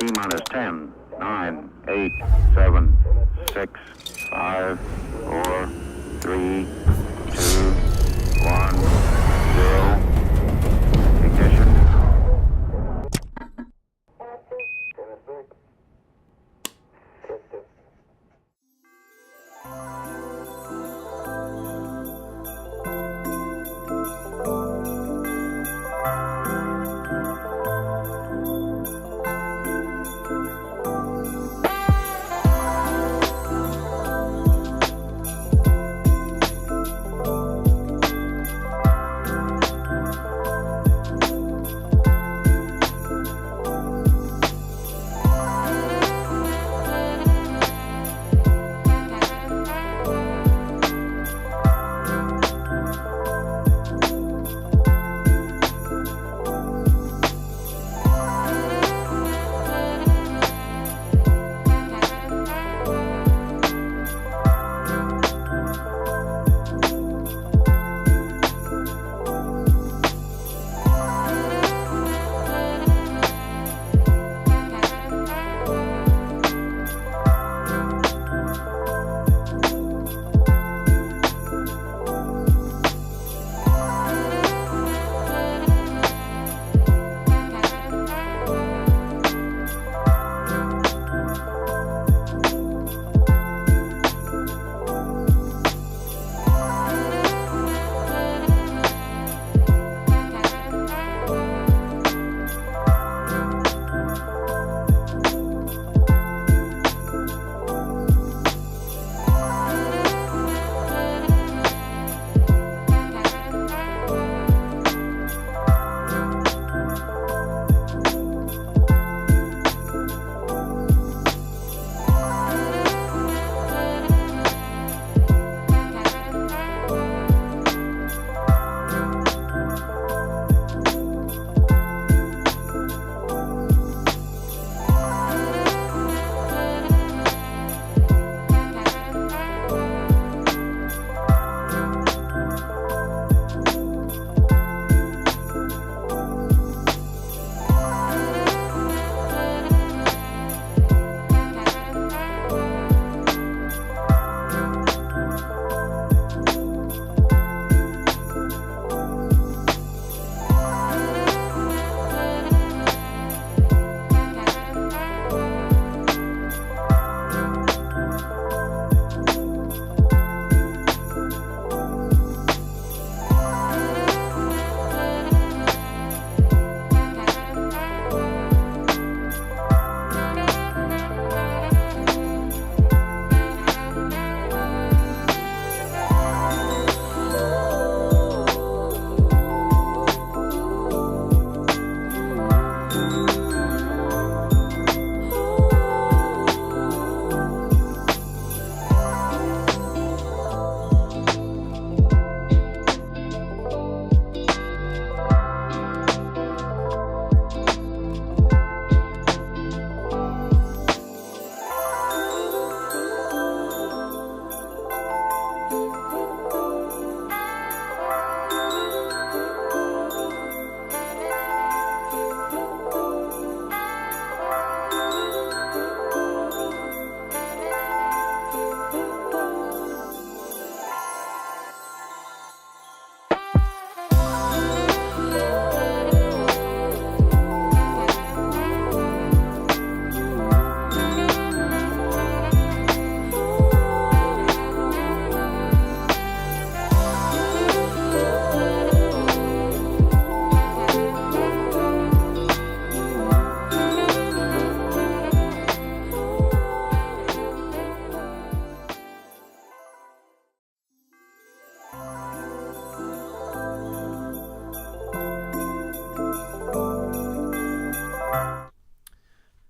T-minus 10, 9, 8, 7, 6, 5, 4, 3, 2, 1, 0. Ignition.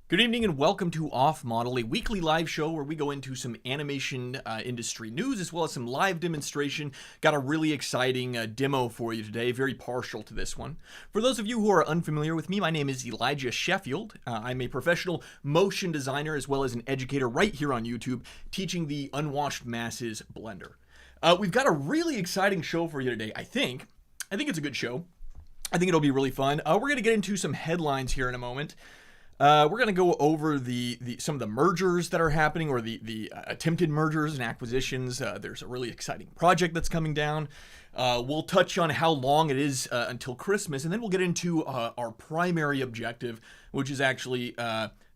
Good evening and welcome to Off Model, a weekly live show where we go into some animation industry news as well as some live demonstration. Got a really exciting demo for you today, very partial to this one. For those of you who are unfamiliar with me, my name is Elijah Sheffield. I'm a professional motion designer as well as an educator right here on YouTube, teaching the unwashed masses Blender. We've got a really exciting show for you today, I think. I think it's a good show. I think it'll be really fun. We're going to get into some headlines here in a moment. We're going to go over some of the mergers that are happening, or the attempted mergers and acquisitions. There's a really exciting project that's coming down. We'll touch on how long it is until Christmas, and then we'll get into our primary objective, which is actually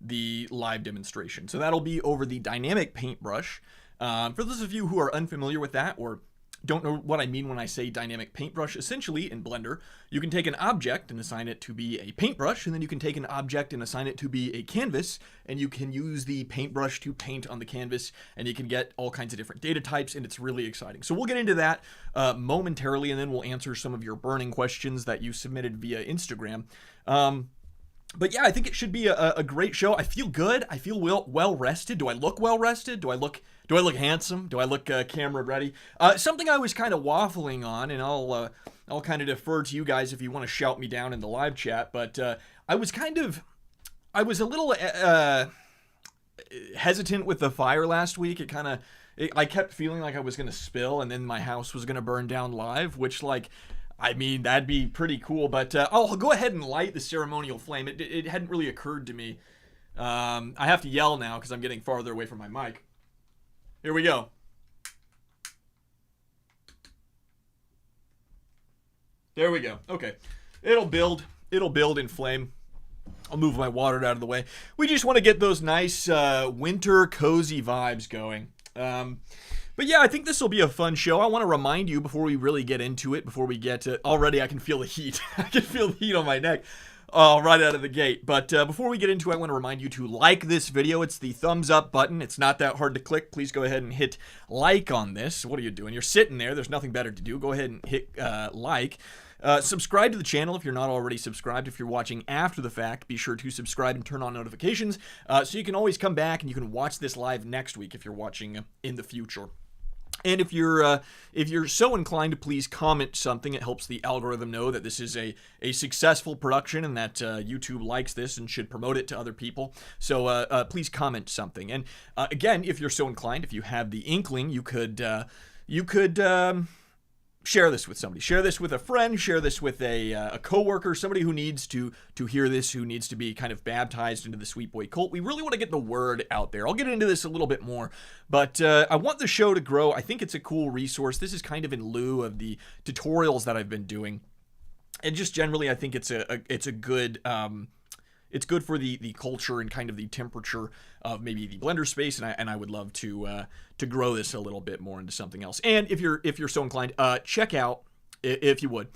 the live demonstration. So that'll be over the dynamic paintbrush. For those of you who are unfamiliar with that, or don't know what I mean when I say dynamic paintbrush, essentially in Blender, you can take an object and assign it to be a paintbrush, and then you can take an object and assign it to be a canvas, and you can use the paintbrush to paint on the canvas, and you can get all kinds of different data types, and it's really exciting. So we'll get into that momentarily, and then we'll answer some of your burning questions that you submitted via Instagram. But yeah, I think it should be a great show. I feel good. I feel well rested. Do I look well rested? Do I look handsome? Do I look camera ready? Something I was kind of waffling on, and I'll kind of defer to you guys if you want to shout me down in the live chat. But I was a little hesitant with the fire last week. I kept feeling like I was gonna spill, and then my house was gonna burn down live, which, like, I mean, that'd be pretty cool, but I'll go ahead and light the ceremonial flame. It hadn't really occurred to me. I have to yell now because I'm getting farther away from my mic. Here we go. There we go. Okay. It'll build in flame. I'll move my water out of the way. We just want to get those nice winter cozy vibes going. But yeah, I think this will be a fun show. I want to remind you before we really get into it, before we get to... Already I can feel the heat. I can feel the heat on my neck right out of the gate. But before we get into it, I want to remind you to like this video. It's the thumbs up button. It's not that hard to click. Please go ahead and hit like on this. What are you doing? You're sitting there. There's nothing better to do. Go ahead and hit like. Subscribe to the channel if you're not already subscribed. If you're watching after the fact, be sure to subscribe and turn on notifications so you can always come back and you can watch this live next week if you're watching in the future. And if you're so inclined to please comment something, it helps the algorithm know that this is a successful production and that YouTube likes this and should promote it to other people. So please comment something. And again, if you're so inclined, if you have the inkling, you could share this with somebody. Share this with a friend. Share this with a coworker, somebody who needs to hear this, who needs to be kind of baptized into the Sweet Boy cult. We really want to get the word out there. I'll get into this a little bit more, but I want the show to grow. I think it's a cool resource. This is kind of in lieu of the tutorials that I've been doing, and just generally, I think it's a good. It's good for the culture and kind of the temperature of maybe the Blender space, and I would love to grow this a little bit more into something else. And if you're so inclined, check out, if you would,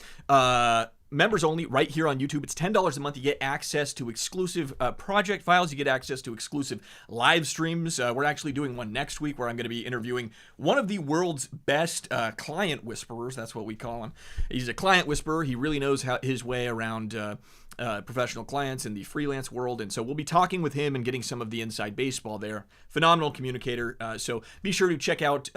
members only right here on YouTube. It's $10 a month. You get access to exclusive project files. You get access to exclusive live streams. We're actually doing one next week where I'm going to be interviewing one of the world's best client whisperers. That's what we call him. He's a client whisperer. He really knows his way around professional clients in the freelance world, and so we'll be talking with him and getting some of the inside baseball there. Phenomenal communicator. So be sure to check out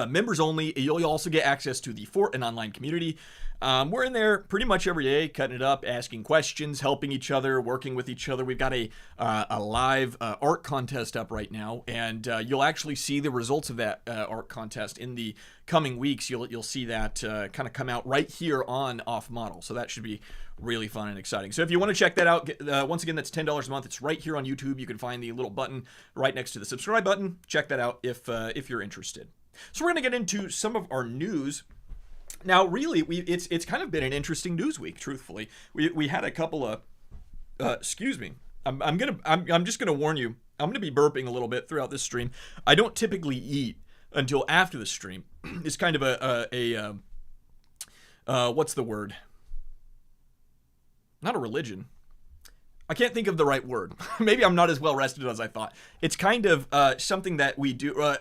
members only. You'll also get access to the Fort and online community. We're in there pretty much every day, cutting it up, asking questions, helping each other, working with each other. We've got a live art contest up right now, and you'll actually see the results of that art contest in the coming weeks. You'll see that kind of come out right here on Off Model, so that should be really fun and exciting. So if you want to check that out, once again, that's $10 a month. It's right here on YouTube. You can find the little button right next to the subscribe button. Check that out if you're interested. So we're going to get into some of our news. Now, really, it's kind of been an interesting news week. Truthfully, we had a couple of excuse me. I'm just gonna warn you. I'm gonna be burping a little bit throughout this stream. I don't typically eat until after the stream. It's kind of a what's the word? Not a religion. I can't think of the right word. Maybe I'm not as well rested as I thought. It's kind of something that we do.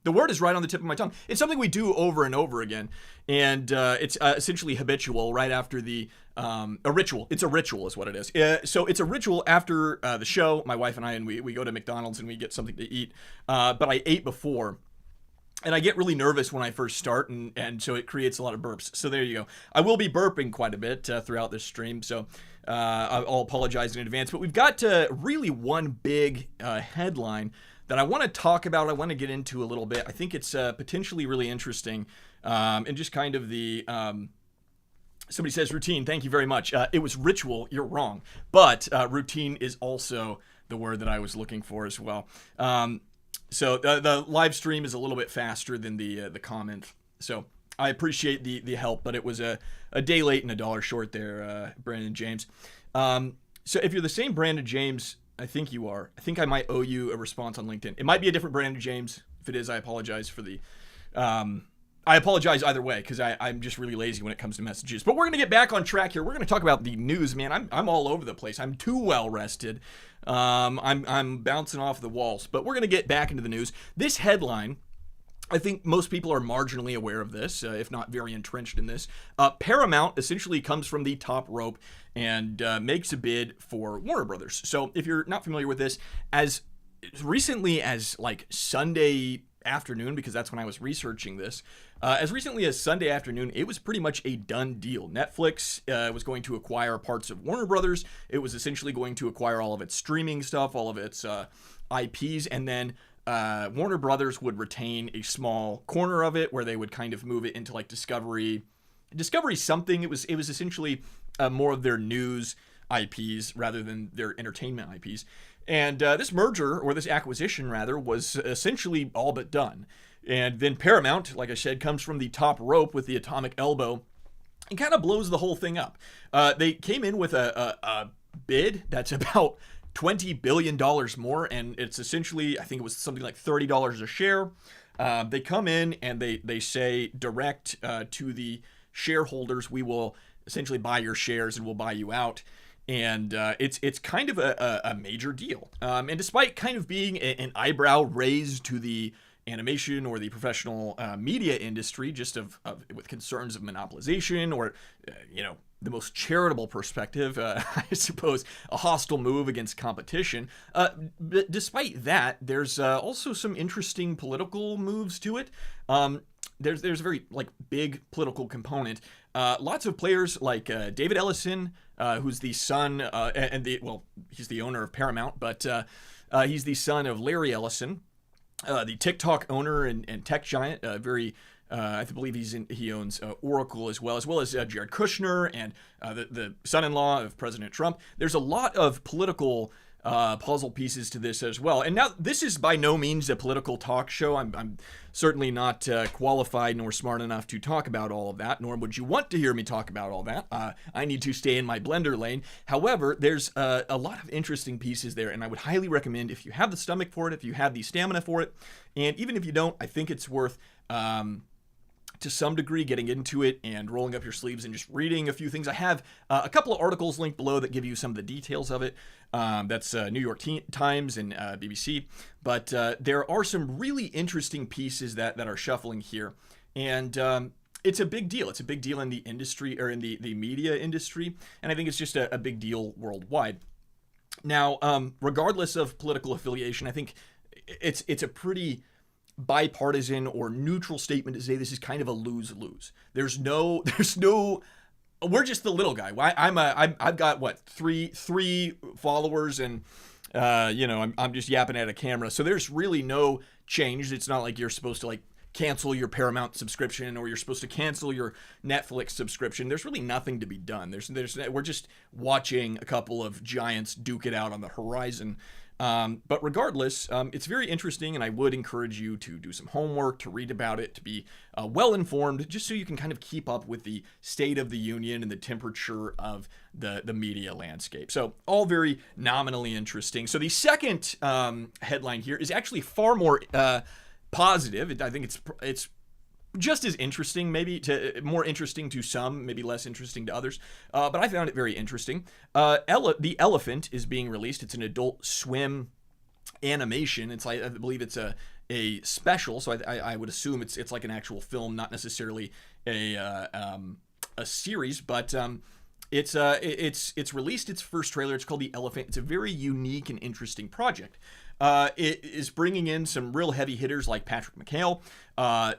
The word is right on the tip of my tongue. It's something we do over and over again, and it's essentially habitual. Right after a ritual. It's a ritual, is what it is. So it's a ritual after the show. My wife and I, and we go to McDonald's and we get something to eat. But I ate before. And I get really nervous when I first start, and so it creates a lot of burps. So there you go. I will be burping quite a bit throughout this stream, so I'll apologize in advance. But we've got really one big headline that I want to talk about. I want to get into a little bit. I think it's potentially really interesting, and just kind of the Somebody says routine. Thank you very much. It was ritual. You're wrong. But routine is also the word that I was looking for as well. So the live stream is a little bit faster than the comment. So I appreciate the help, but it was a day late and $1 short there, Brandon James. So if you're the same Brandon James, I think you are. I think I might owe you a response on LinkedIn. It might be a different Brandon James. If it is, I apologize for the... I apologize either way, because I'm just really lazy when it comes to messages. But we're going to get back on track here. We're going to talk about the news, man. I'm all over the place. I'm too well rested. I'm bouncing off the walls. But we're going to get back into the news. This headline, I think most people are marginally aware of this, if not very entrenched in this. Paramount essentially comes from the top rope and makes a bid for Warner Brothers. So if you're not familiar with this, as recently as like Sunday afternoon, because that's when I was researching this, as recently as Sunday afternoon, it was pretty much a done deal. Netflix was going to acquire parts of Warner Brothers. It was essentially going to acquire all of its streaming stuff, all of its IPs, and then Warner Brothers would retain a small corner of it where they would kind of move it into like Discovery something. It was essentially more of their news IPs rather than their entertainment IPs. And this merger, or this acquisition rather, was essentially all but done. And then Paramount, like I said, comes from the top rope with the atomic elbow and kind of blows the whole thing up. They came in with a bid that's about $20 billion more, and it's essentially, I think it was something like $30 a share. They come in and they say direct to the shareholders, we will essentially buy your shares and we'll buy you out. And it's kind of a major deal. And despite kind of being an eyebrow raised to the animation or the professional media industry, just with concerns of monopolization or, the most charitable perspective, I suppose, a hostile move against competition. But despite that, there's also some interesting political moves to it. There's a very big political component. Lots of players like David Ellison, who's the son he's the owner of Paramount, but he's the son of Larry Ellison, the TikTok owner and tech giant. I believe he owns Oracle as well as Jared Kushner and the son-in-law of President Trump. There's a lot of political puzzle pieces to this as well. And now this is by no means a political talk show. I'm certainly not qualified nor smart enough to talk about all of that, nor would you want to hear me talk about all that. I need to stay in my blender lane. However, there's a lot of interesting pieces there, and I would highly recommend, if you have the stomach for it, if you have the stamina for it, and even if you don't, I think it's worth to some degree getting into it and rolling up your sleeves and just reading a few things. I have a couple of articles linked below that give you some of the details of it. That's New York Times and BBC. But there are some really interesting pieces that are shuffling here. And it's a big deal. It's a big deal in the industry, or in the media industry. And I think it's just a big deal worldwide. Now, regardless of political affiliation, I think it's a pretty bipartisan or neutral statement to say this is kind of a lose-lose. There's no we're just the little guy. I've got three followers, and I'm just yapping at a camera. So there's really no change. It's not like you're supposed to cancel your Paramount subscription or you're supposed to cancel your Netflix subscription. There's really nothing to be done. We're just watching a couple of giants duke it out on the horizon. But regardless, it's very interesting, and I would encourage you to do some homework, to read about it, to be well-informed, just so you can kind of keep up with the state of the union and the temperature of the media landscape. So all very nominally interesting. So the second headline here is actually far more positive. I think it's just as interesting, maybe more interesting to some, maybe less interesting to others. But I found it very interesting. The Elephant is being released. It's an Adult Swim animation. I believe it's a special, so I would assume it's like an actual film, not necessarily a series. But it's released its first trailer. It's called The Elephant. It's a very unique and interesting project. It is bringing in some real heavy hitters like Patrick McHale.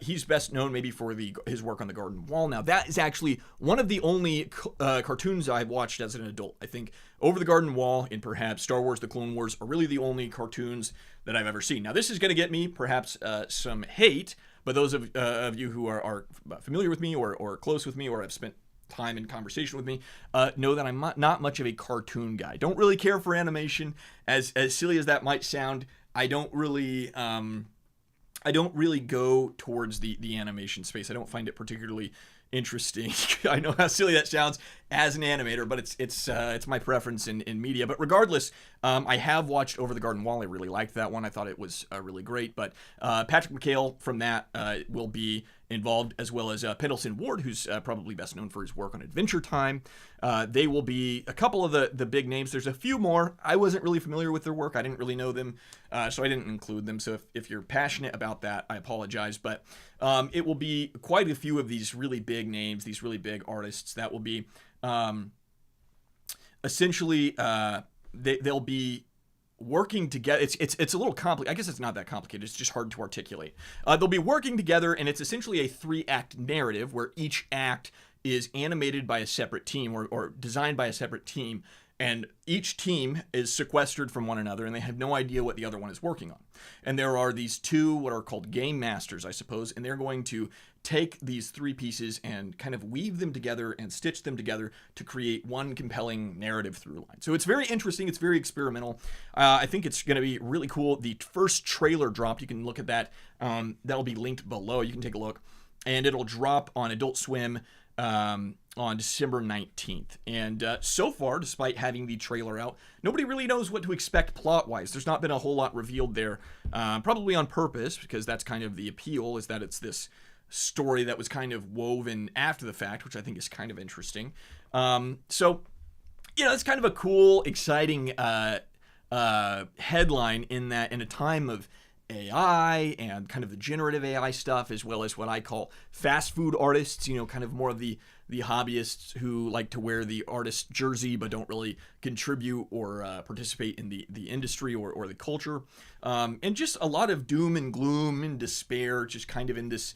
He's best known maybe for his work on the Garden Wall. Now, that is actually one of the only cartoons I've watched as an adult. I think Over the Garden Wall and perhaps Star Wars: The Clone Wars are really the only cartoons that I've ever seen. Now, this is going to get me perhaps some hate, but those of you who are familiar with me or close with me or have spent time in conversation with me know that I'm not much of a cartoon guy. Don't really care for animation. As silly as that might sound, I don't really go towards the animation space. I don't find it particularly interesting. I know how silly that sounds as an animator, but it's my preference in media. But regardless, I have watched Over the Garden Wall. I really liked that one. I thought it was really great. But Patrick McHale from that will be involved, as well as Pendleton Ward, who's probably best known for his work on Adventure Time. They will be a couple of the big names. There's a few more. I wasn't really familiar with their work. I didn't really know them, so I didn't include them. So if you're passionate about that, I apologize. But it will be quite a few of these really big names, these really big artists that will be essentially they'll be working together. It's a little complicated. I guess it's not that complicated. It's just hard to articulate. They'll be working together, and it's essentially a 3-act narrative where each act is animated by a separate team or designed by a separate team, and each team is sequestered from one another, and they have no idea what the other one is working on. And there are these two what are called game masters, I suppose, and they're going to take these 3 pieces and kind of weave them together and stitch them together to create one compelling narrative through line. So it's very interesting. It's very experimental. I think it's going to be really cool. The first trailer dropped. You can look at that. That'll be linked below. You can take a look. And it'll drop on Adult Swim on December 19th. And so far, despite having the trailer out, nobody really knows what to expect plot-wise. There's not been a whole lot revealed there, probably on purpose, because that's kind of the appeal, is that it's this story that was kind of woven after the fact, which I think is kind of interesting. So, it's kind of a cool, exciting headline in that in a time of AI and kind of the generative AI stuff, as well as what I call fast food artists, kind of more of the hobbyists who like to wear the artist jersey but don't really contribute or participate in the industry or the culture. And just a lot of doom and gloom and despair, just kind of in this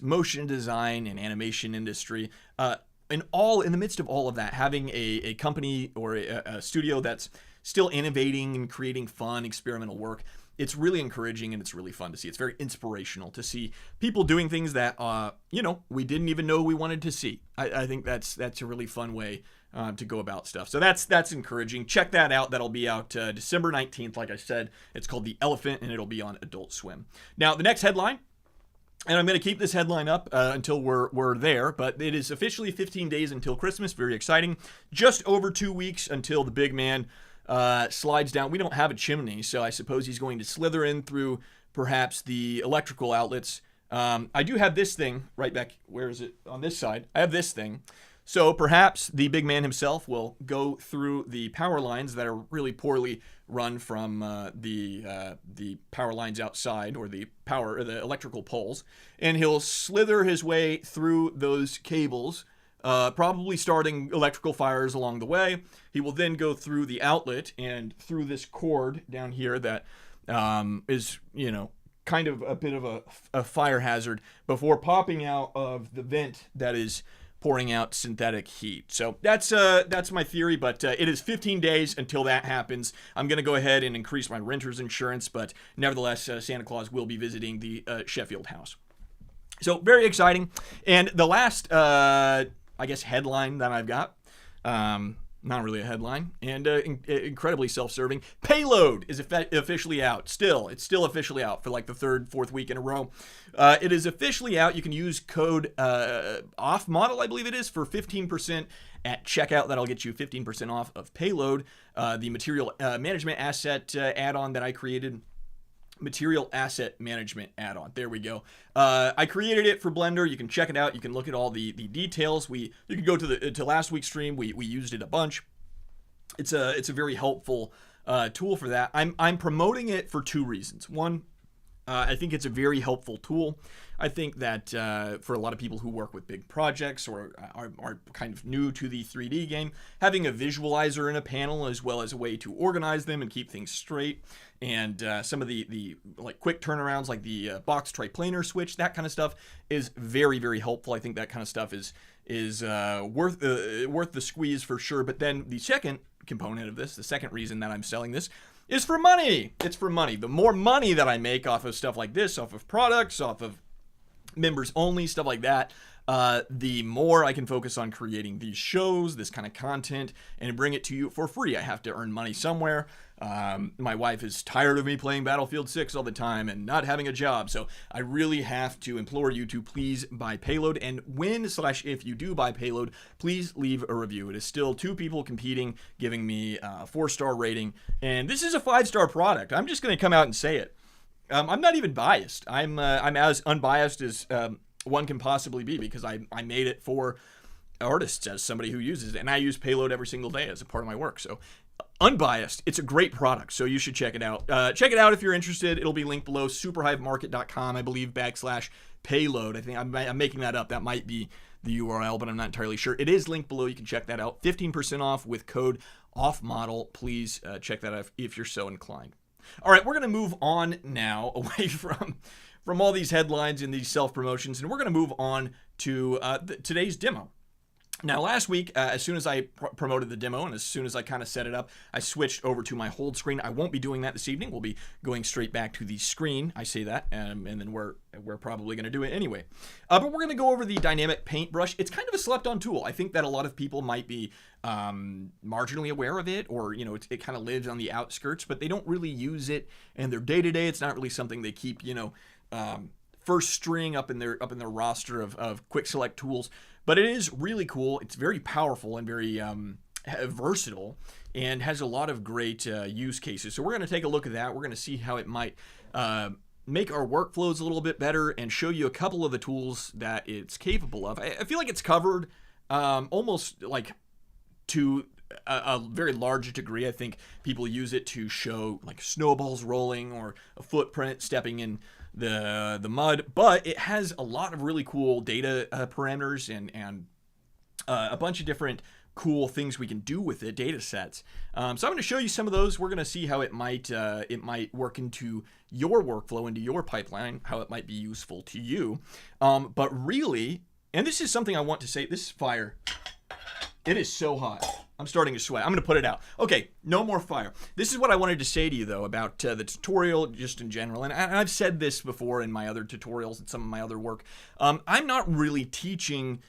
motion design and animation industry. In the midst of all of that, having a company or a studio that's still innovating and creating fun, experimental work, it's really encouraging and it's really fun to see. It's very inspirational to see people doing things that, we didn't even know we wanted to see. I think that's a really fun way to go about stuff. So that's encouraging. Check that out. That'll be out December 19th. Like I said, it's called The Elephant, and it'll be on Adult Swim. Now, the next headline, and I'm going to keep this headline up until we're there, but it is officially 15 days until Christmas. Very exciting. Just over 2 weeks until the big man slides down. We don't have a chimney, so I suppose he's going to slither in through perhaps the electrical outlets. I do have this thing right back. Where is it? On this side. I have this thing. So perhaps the big man himself will go through the power lines that are really poorly run from the power lines outside, or the electrical poles, and he'll slither his way through those cables, probably starting electrical fires along the way. He will then go through the outlet and through this cord down here that is, kind of a bit of a fire hazard before popping out of the vent that is pouring out synthetic heat. So that's my theory, but it is 15 days until that happens. I'm going to go ahead and increase my renter's insurance, but nevertheless, Santa Claus will be visiting the Sheffield house. So very exciting. And the last headline that I've got, not really a headline, and incredibly self-serving. Payload is officially out. It's still officially out for like the 3rd, 4th week in a row. It is officially out. You can use code off model, I believe it is, for 15% at checkout. That'll get you 15% off of Payload, the material management asset add-on that I created. Material asset management add-on. There we go. I created it for Blender. You can check it out. You can look at all the details. You can go to last week's stream. We used it a bunch. It's a very helpful tool for that. I'm promoting it for 2 reasons. One, I think it's a very helpful tool. I think that for a lot of people who work with big projects or are kind of new to the 3D game, having a visualizer in a panel as well as a way to organize them and keep things straight, and some of the like quick turnarounds like the box triplanar switch, that kind of stuff is very, very helpful. I think that kind of stuff is worth the squeeze for sure. But then the second component of this, the second reason that I'm selling this, is for money. It's for money. The more money that I make off of stuff like this, off of products, off of members only, stuff like that, the more I can focus on creating these shows, this kind of content, and bring it to you for free. I have to earn money somewhere. My wife is tired of me playing Battlefield 6 all the time and not having a job, so I really have to implore you to please buy Payload, and if you do buy Payload, please leave a review. It is still 2 people competing, giving me a 4-star rating, and this is a 5-star product. I'm just going to come out and say it. I'm not even biased. I'm as unbiased as one can possibly be, because I made it for artists as somebody who uses it, and I use Payload every single day as a part of my work. So unbiased, it's a great product, so you should check it out. Check it out if you're interested. It'll be linked below, superhivemarket.com, I believe, /payload. I think I'm making that up. That might be the URL, but I'm not entirely sure. It is linked below. You can check that out. 15% off with code OFFMODEL. Please check that out if you're so inclined. All right, we're going to move on now away from all these headlines and these self-promotions, and we're going to move on to today's demo. Now, last week, as soon as I promoted the demo and as soon as I kind of set it up, I switched over to my hold screen. I won't be doing that this evening. We'll be going straight back to the screen. I say that, and then we're probably going to do it anyway. But we're going to go over the dynamic paintbrush. It's kind of a slept-on tool. I think that a lot of people might be marginally aware of it, or it kind of lives on the outskirts, but they don't really use it in their day-to-day. It's not really something they keep, first string up in their roster of quick select tools. But it is really cool. It's very powerful and very versatile, and has a lot of great use cases. So we're going to take a look at that. We're going to see how it might make our workflows a little bit better, and show you a couple of the tools that it's capable of. I feel like it's covered almost like to a very large degree. I think people use it to show like snowballs rolling or a footprint stepping in the mud, but it has a lot of really cool data parameters and a bunch of different cool things we can do with it, data sets. So I'm going to show you some of those. We're going to see how it might work into your workflow, into your pipeline, how it might be useful to you. But really, and this is something I want to say, this fire, it is so hot. I'm starting to sweat. I'm going to put it out. Okay, no more fire. This is what I wanted to say to you, though, about the tutorial just in general. And I've said this before in my other tutorials and some of my other work. I'm not really teaching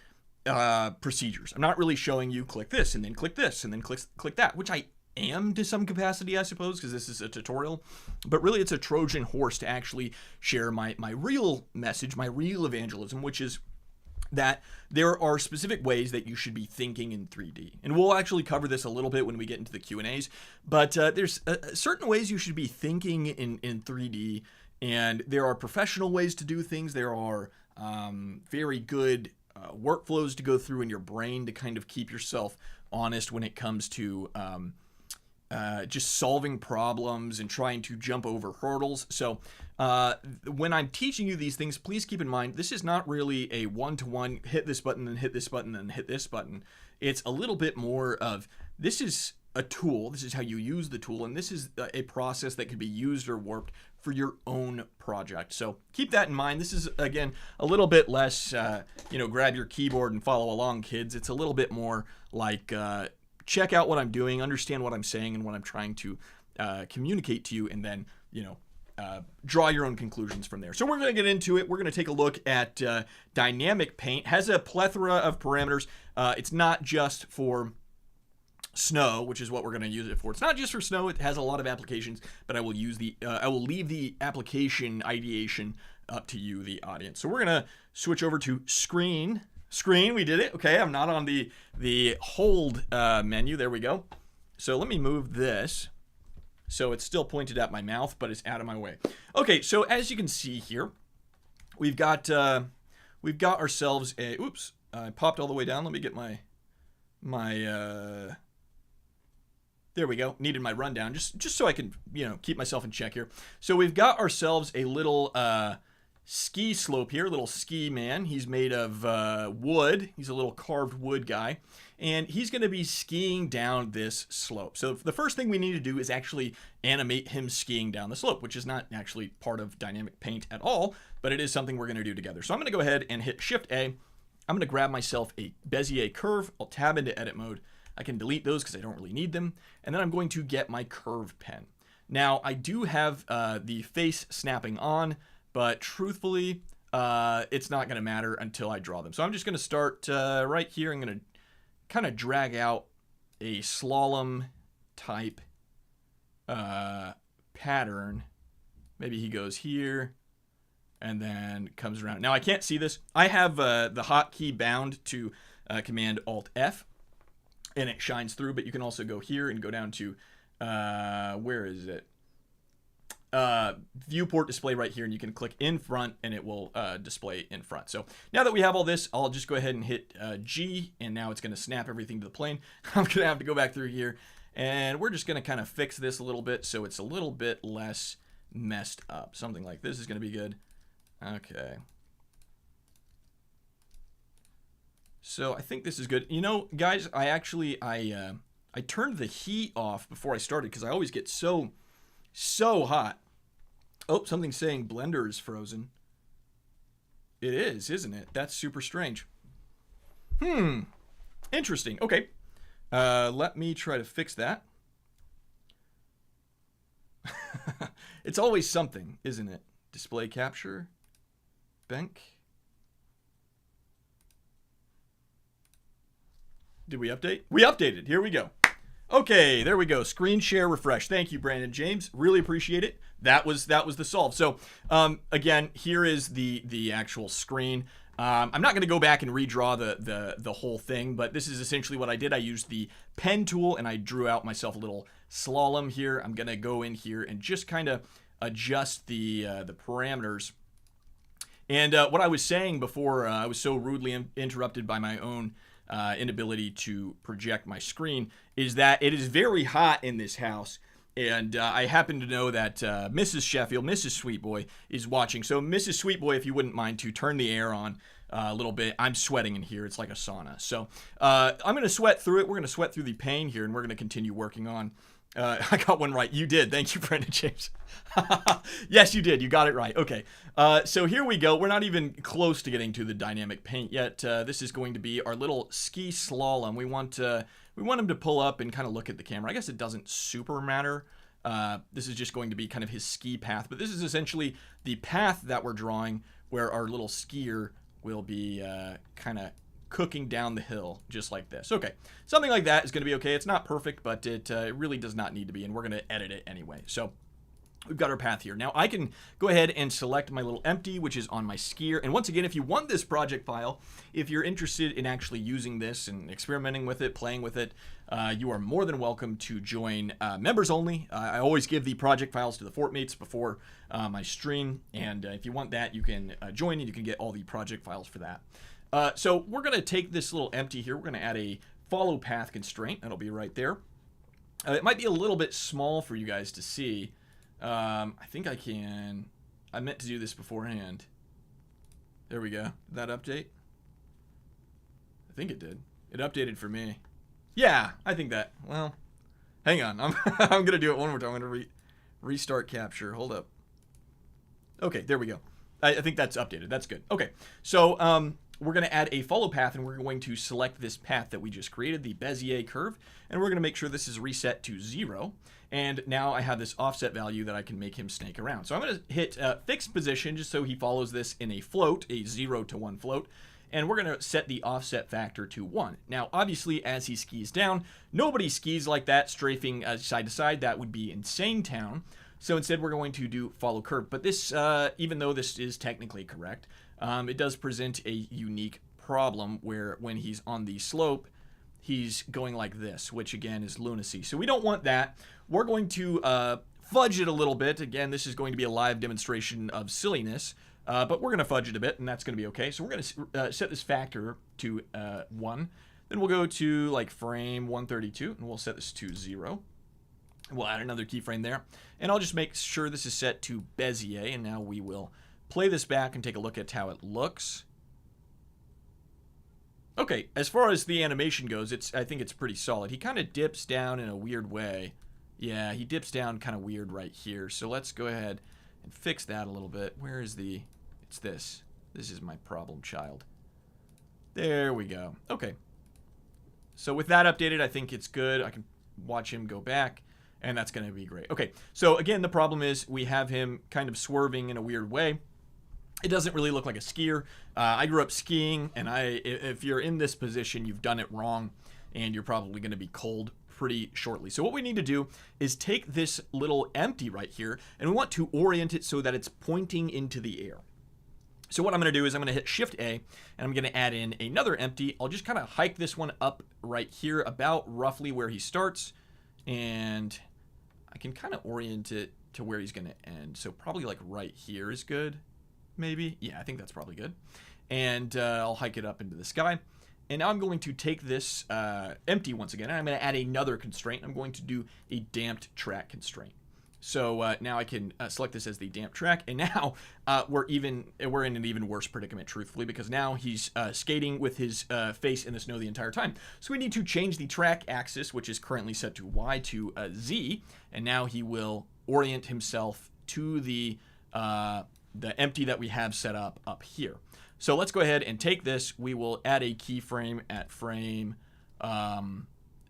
procedures. I'm not really showing you click this and then click this and then click that, which I am to some capacity, I suppose, because this is a tutorial. But really, it's a Trojan horse to actually share my real message, my real evangelism, which is that there are specific ways that you should be thinking in 3D. And we'll actually cover this a little bit when we get into the Q&As, but there's certain ways you should be thinking in 3D, and there are professional ways to do things. There are very good workflows to go through in your brain to kind of keep yourself honest when it comes to just solving problems and trying to jump over hurdles. So when I'm teaching you these things, please keep in mind, this is not really a one-to-one, hit this button, then hit this button, then hit this button. It's a little bit more of, this is a tool, this is how you use the tool, and this is a process that could be used or warped for your own project. So keep that in mind. This is, again, a little bit less, grab your keyboard and follow along, kids. It's a little bit more like, check out what I'm doing, understand what I'm saying and what I'm trying to communicate to you, and then, draw your own conclusions from there. So we're going to get into it. We're going to take a look at Dynamic Paint. It has a plethora of parameters. It's not just for snow, which is what we're going to use it for. It's not just for snow. It has a lot of applications, but I will leave the application ideation up to you, the audience. So we're going to switch over to screen. We did it. Okay, I'm not on the hold menu. There we go. So let me move this so it's still pointed at my mouth, but it's out of my way. Okay, so as you can see here, we've got ourselves a, oops, I popped all the way down. Let me get my there we go. Needed my rundown just so I can, keep myself in check here. So we've got ourselves a little ski slope here, little ski man. He's made of wood. He's a little carved wood guy, and he's going to be skiing down this slope. So the first thing we need to do is actually animate him skiing down the slope, which is not actually part of Dynamic Paint at all, but it is something we're going to do together. So I'm going to go ahead and hit Shift-A. I'm going to grab myself a Bezier curve. I'll tab into edit mode. I can delete those because I don't really need them. And then I'm going to get my curve pen. Now, I do have the face snapping on, but truthfully, it's not going to matter until I draw them. So I'm just going to start right here. I'm going to kind of drag out a slalom type pattern. Maybe he goes here and then comes around. Now I can't see this. I have the hotkey bound to Command Alt F, and it shines through. But you can also go here and go down to where is it? Viewport display right here, and you can click in front and it will display in front. So now that we have all this, I'll just go ahead and hit G, and now it's going to snap everything to the plane. I'm going to have to go back through here, and we're just going to kind of fix this a little bit so it's a little bit less messed up. Something like this is going to be good. Okay. So I think this is good. You know, guys, I turned the heat off before I started because I always get so hot. Oh, something's saying Blender is frozen. It is, isn't it? That's super strange. Interesting. Okay. Let me try to fix that. It's always something, isn't it? Display capture. Bank. Did we update? We updated. Here we go. Okay, there we go. Screen share refresh. Thank you, Brandon James. Really appreciate it. That was the solve. So again, here is the actual screen. I'm not going to go back and redraw the whole thing, but this is essentially what I did. I used the pen tool and I drew out myself a little slalom here. I'm going to go in here and just kind of adjust the parameters. And what I was saying before I was so rudely interrupted by my own inability to project my screen is that it is very hot in this house, and I happen to know that Mrs. Sheffield, Mrs. Sweetboy, is watching. So Mrs. Sweetboy, if you wouldn't mind to turn the air on a little bit. I'm sweating in here. It's like a sauna. So I'm going to sweat through it. We're going to sweat through the pain here, and we're going to continue working on. I got one right. You did. Thank you, Brandon James. Yes, you did. You got it right. Okay. So here we go. We're not even close to getting to the dynamic paint yet. This is going to be our little ski slalom. We want him to pull up and kind of look at the camera. I guess it doesn't super matter. This is just going to be kind of his ski path. But this is essentially the path that we're drawing where our little skier will be kind of cooking down the hill just like this. Okay, something like that is going to be okay. It's not perfect, but it really does not need to be, and we're going to edit it anyway. So we've got our path here. Now I can go ahead and select my little empty, which is on my skier. And once again, if you want this project file, if you're interested in actually using this and experimenting with it, playing with it, you are more than welcome to join members only. I always give the project files to the Fort mates before my stream, and if you want that, you can join and you can get all the project files for that. So we're going to take this little empty here. We're going to add a follow path constraint. That'll be right there. It might be a little bit small for you guys to see. I think I can. I meant to do this beforehand. There we go. Did that update? I think it did. It updated for me. Yeah, I think that. Well, hang on. I'm going to do it one more time. I'm going to restart capture. Hold up. Okay, there we go. I think that's updated. That's good. Okay, so we're going to add a follow path, and we're going to select this path that we just created, the Bezier curve, and we're going to make sure this is reset to 0. And now I have this offset value that I can make him snake around. So I'm going to hit fixed position just so he follows this in a float, a 0 to 1 float. And we're going to set the offset factor to 1. Now, obviously, as he skis down, nobody skis like that, strafing side to side. That would be insane town. So instead, we're going to do follow curve. But this, even though this is technically correct, it does present a unique problem where when he's on the slope, he's going like this, which again is lunacy. So we don't want that. We're going to fudge it a little bit. Again, this is going to be a live demonstration of silliness, but we're going to fudge it a bit, and that's going to be okay. So we're going to set this factor to 1. Then we'll go to like frame 132, and we'll set this to 0. We'll add another keyframe there, and I'll just make sure this is set to Bezier, and now we will play this back and take a look at how it looks. Okay, as far as the animation goes, I think it's pretty solid. He kind of dips down in a weird way. Yeah, he dips down kind of weird right here. So let's go ahead and fix that a little bit. Where is the... It's this. This is my problem child. There we go. Okay. So with that updated, I think it's good. I can watch him go back, and that's going to be great. Okay, so again, the problem is we have him kind of swerving in a weird way. It doesn't really look like a skier. I grew up skiing, and if you're in this position, you've done it wrong, and you're probably going to be cold pretty shortly. So what we need to do is take this little empty right here, and we want to orient it so that it's pointing into the air. So what I'm going to do is I'm going to hit Shift A, and I'm going to add in another empty. I'll just kind of hike this one up right here, about roughly where he starts, and I can kind of orient it to where he's going to end. So probably like right here is good, maybe. Yeah, I think that's probably good. And I'll hike it up into the sky. And now I'm going to take this empty once again, and I'm going to add another constraint. I'm going to do a damped track constraint. So now I can select this as the damp track, and now we're in an even worse predicament, truthfully, because now he's skating with his face in the snow the entire time. So we need to change the track axis, which is currently set to Y, to Z, and now he will orient himself to the empty that we have set up here. So let's go ahead and take this. We will add a keyframe at frame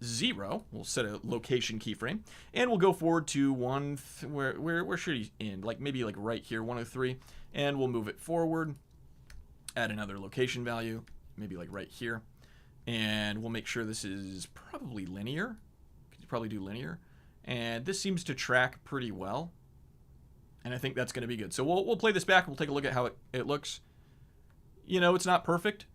0. We'll set a location keyframe, and we'll go forward to where should he end? Like maybe like right here, 103, and we'll move it forward. Add another location value, maybe like right here, and we'll make sure this is probably linear. Could probably do linear, and this seems to track pretty well, and I think that's going to be good. So we'll play this back. We'll take a look at how it looks. You know, it's not perfect.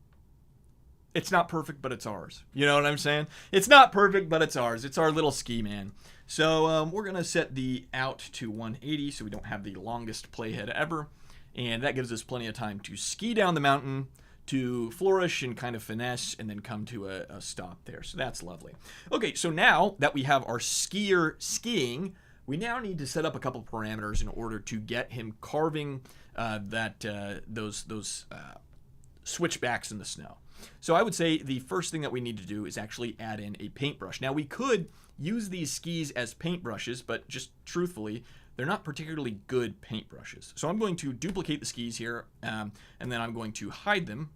It's not perfect, but it's ours. You know what I'm saying? It's not perfect, but it's ours. It's our little ski man. So we're going to set the out to 180 so we don't have the longest playhead ever. And that gives us plenty of time to ski down the mountain, to flourish and kind of finesse, and then come to a stop there. So that's lovely. Okay, so now that we have our skier skiing, we now need to set up a couple parameters in order to get him carving those switchbacks in the snow. So I would say the first thing that we need to do is actually add in a paintbrush. Now we could use these skis as paintbrushes, but just truthfully, they're not particularly good paintbrushes. So I'm going to duplicate the skis here, and then I'm going to hide them,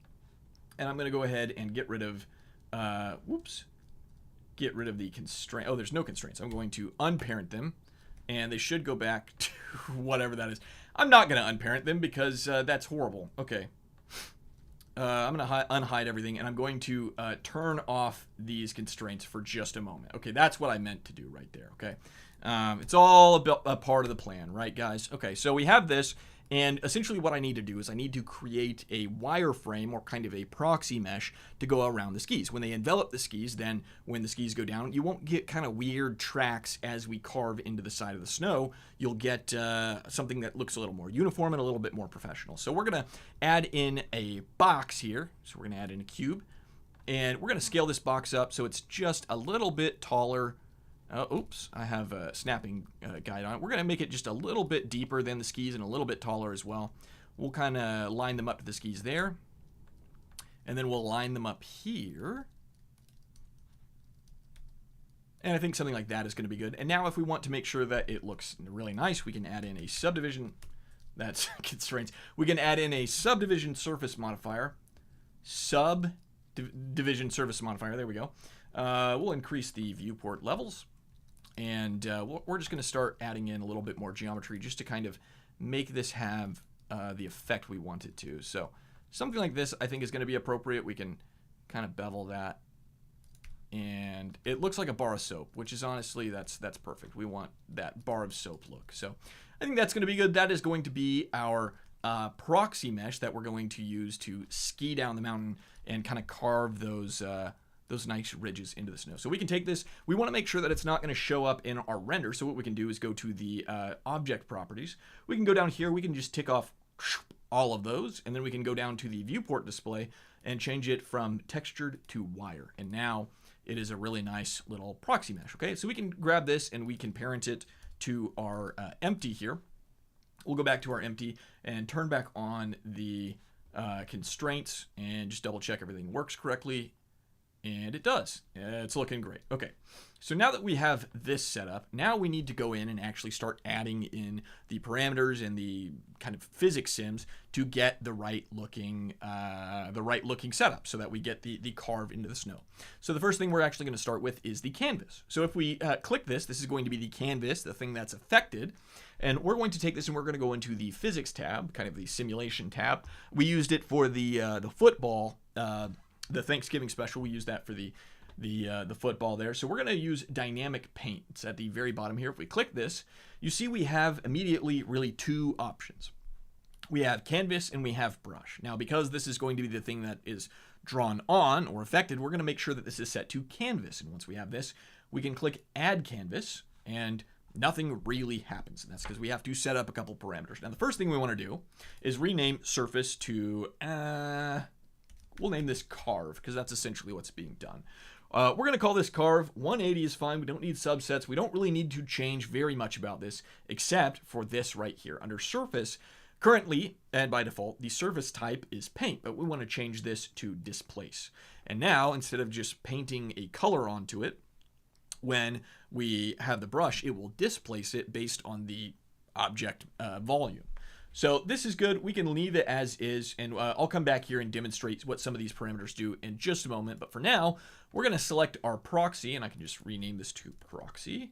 and I'm going to go ahead and get rid of, get rid of the constraint. Oh, there's no constraints. I'm going to unparent them, and they should go back to whatever that is. I'm not going to unparent them because that's horrible. Okay. I'm going to unhide everything, and I'm going to turn off these constraints for just a moment. Okay, that's what I meant to do right there, okay? It's all a part of the plan, right, guys? Okay, so we have this, and essentially what I need to do is I need to create a wireframe or kind of a proxy mesh to go around the skis. When they envelop the skis, then when the skis go down, you won't get kind of weird tracks as we carve into the side of the snow. You'll get something that looks a little more uniform and a little bit more professional. So we're going to add in a box here. So we're going to add in a cube, and we're going to scale this box up so it's just a little bit taller. Oops, I have a snapping guide on it. We're going to make it just a little bit deeper than the skis and a little bit taller as well. We'll kind of line them up to the skis there. And then we'll line them up here. And I think something like that is going to be good. And now if we want to make sure that it looks really nice, we can add in a subdivision. That's constraints. We can add in a subdivision surface modifier. Subdivision surface modifier. There we go. We'll increase the viewport levels. And we're just going to start adding in a little bit more geometry just to kind of make this have the effect we want it to. So something like this I think is going to be appropriate. We can kind of bevel that. And it looks like a bar of soap, which is honestly, that's perfect. We want that bar of soap look. So I think that's going to be good. That is going to be our proxy mesh that we're going to use to ski down the mountain and kind of carve those nice ridges into the snow. So we can take this. We want to make sure that it's not going to show up in our render. So what we can do is go to the object properties. We can go down here. We can just tick off all of those. And then we can go down to the viewport display and change it from textured to wire. And now it is a really nice little proxy mesh. Okay, so we can grab this and we can parent it to our empty here. We'll go back to our empty and turn back on the constraints and just double check everything works correctly. And it does. It's looking great. Okay. So now that we have this set up, now we need to go in and actually start adding in the parameters and the kind of physics sims to get the right looking setup so that we get the carve into the snow. So the first thing we're actually going to start with is the canvas. So if we click this is going to be the canvas, the thing that's affected. And we're going to take this and we're going to go into the physics tab, kind of the simulation tab. We used it for the football, the Thanksgiving special. We used that for the football there. So we're going to use dynamic paint. It's at the very bottom here. If we click this, you see we have immediately really two options. We have canvas and we have brush. Now, because this is going to be the thing that is drawn on or affected, we're going to make sure that this is set to canvas. And once we have this, we can click add canvas and nothing really happens. And that's because we have to set up a couple parameters. Now, the first thing we want to do is rename surface to, we'll name this carve because that's essentially what's being done. We're going to call this carve. 180 is fine. We don't need subsets. We don't really need to change very much about this except for this right here. Under surface, currently, and by default, the surface type is paint, but we want to change this to displace. And now, instead of just painting a color onto it, when we have the brush, it will displace it based on the object volume. So this is good. We can leave it as is, and I'll come back here and demonstrate what some of these parameters do in just a moment. But for now, we're going to select our proxy, and I can just rename this to proxy.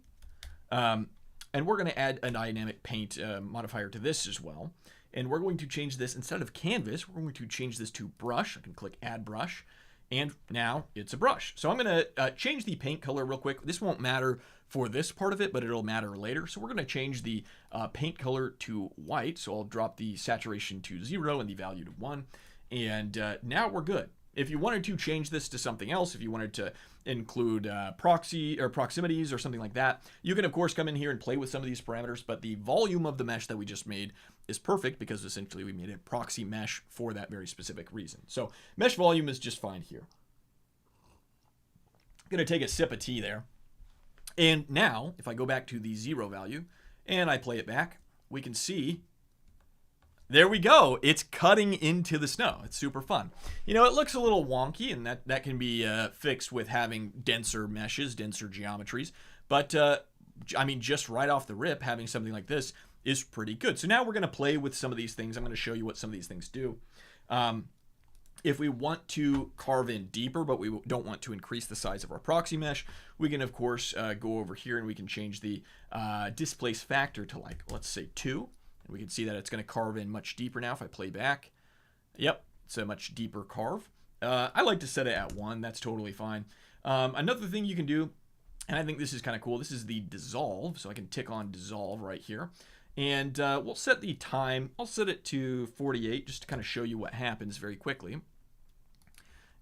And we're going to add a dynamic paint modifier to this as well. And we're going to change this, instead of canvas, we're going to change this to brush. I can click add brush, and now it's a brush. So I'm going to change the paint color real quick. This won't matter for this part of it, but it'll matter later. So we're going to change the paint color to white. So I'll drop the saturation to 0 and the value to 1. And now we're good. If you wanted to change this to something else, if you wanted to include proxy or proximities or something like that, you can of course come in here and play with some of these parameters, but the volume of the mesh that we just made is perfect because essentially we made a proxy mesh for that very specific reason. So mesh volume is just fine here. I'm going to take a sip of tea there. And now, if I go back to the 0 value and I play it back, we can see, there we go. It's cutting into the snow. It's super fun. You know, it looks a little wonky, and that can be fixed with having denser meshes, denser geometries. But, I mean, just right off the rip, having something like this is pretty good. So now we're going to play with some of these things. I'm going to show you what some of these things do. If we want to carve in deeper, but we don't want to increase the size of our proxy mesh, we can, of course, go over here and we can change the displace factor to, like, let's say 2. And we can see that it's going to carve in much deeper now if I play back. Yep, it's a much deeper carve. I like to set it at 1. That's totally fine. Another thing you can do, and I think this is kind of cool, this is the dissolve. So I can tick on dissolve right here. And we'll set the time. I'll set it to 48 just to kind of show you what happens very quickly.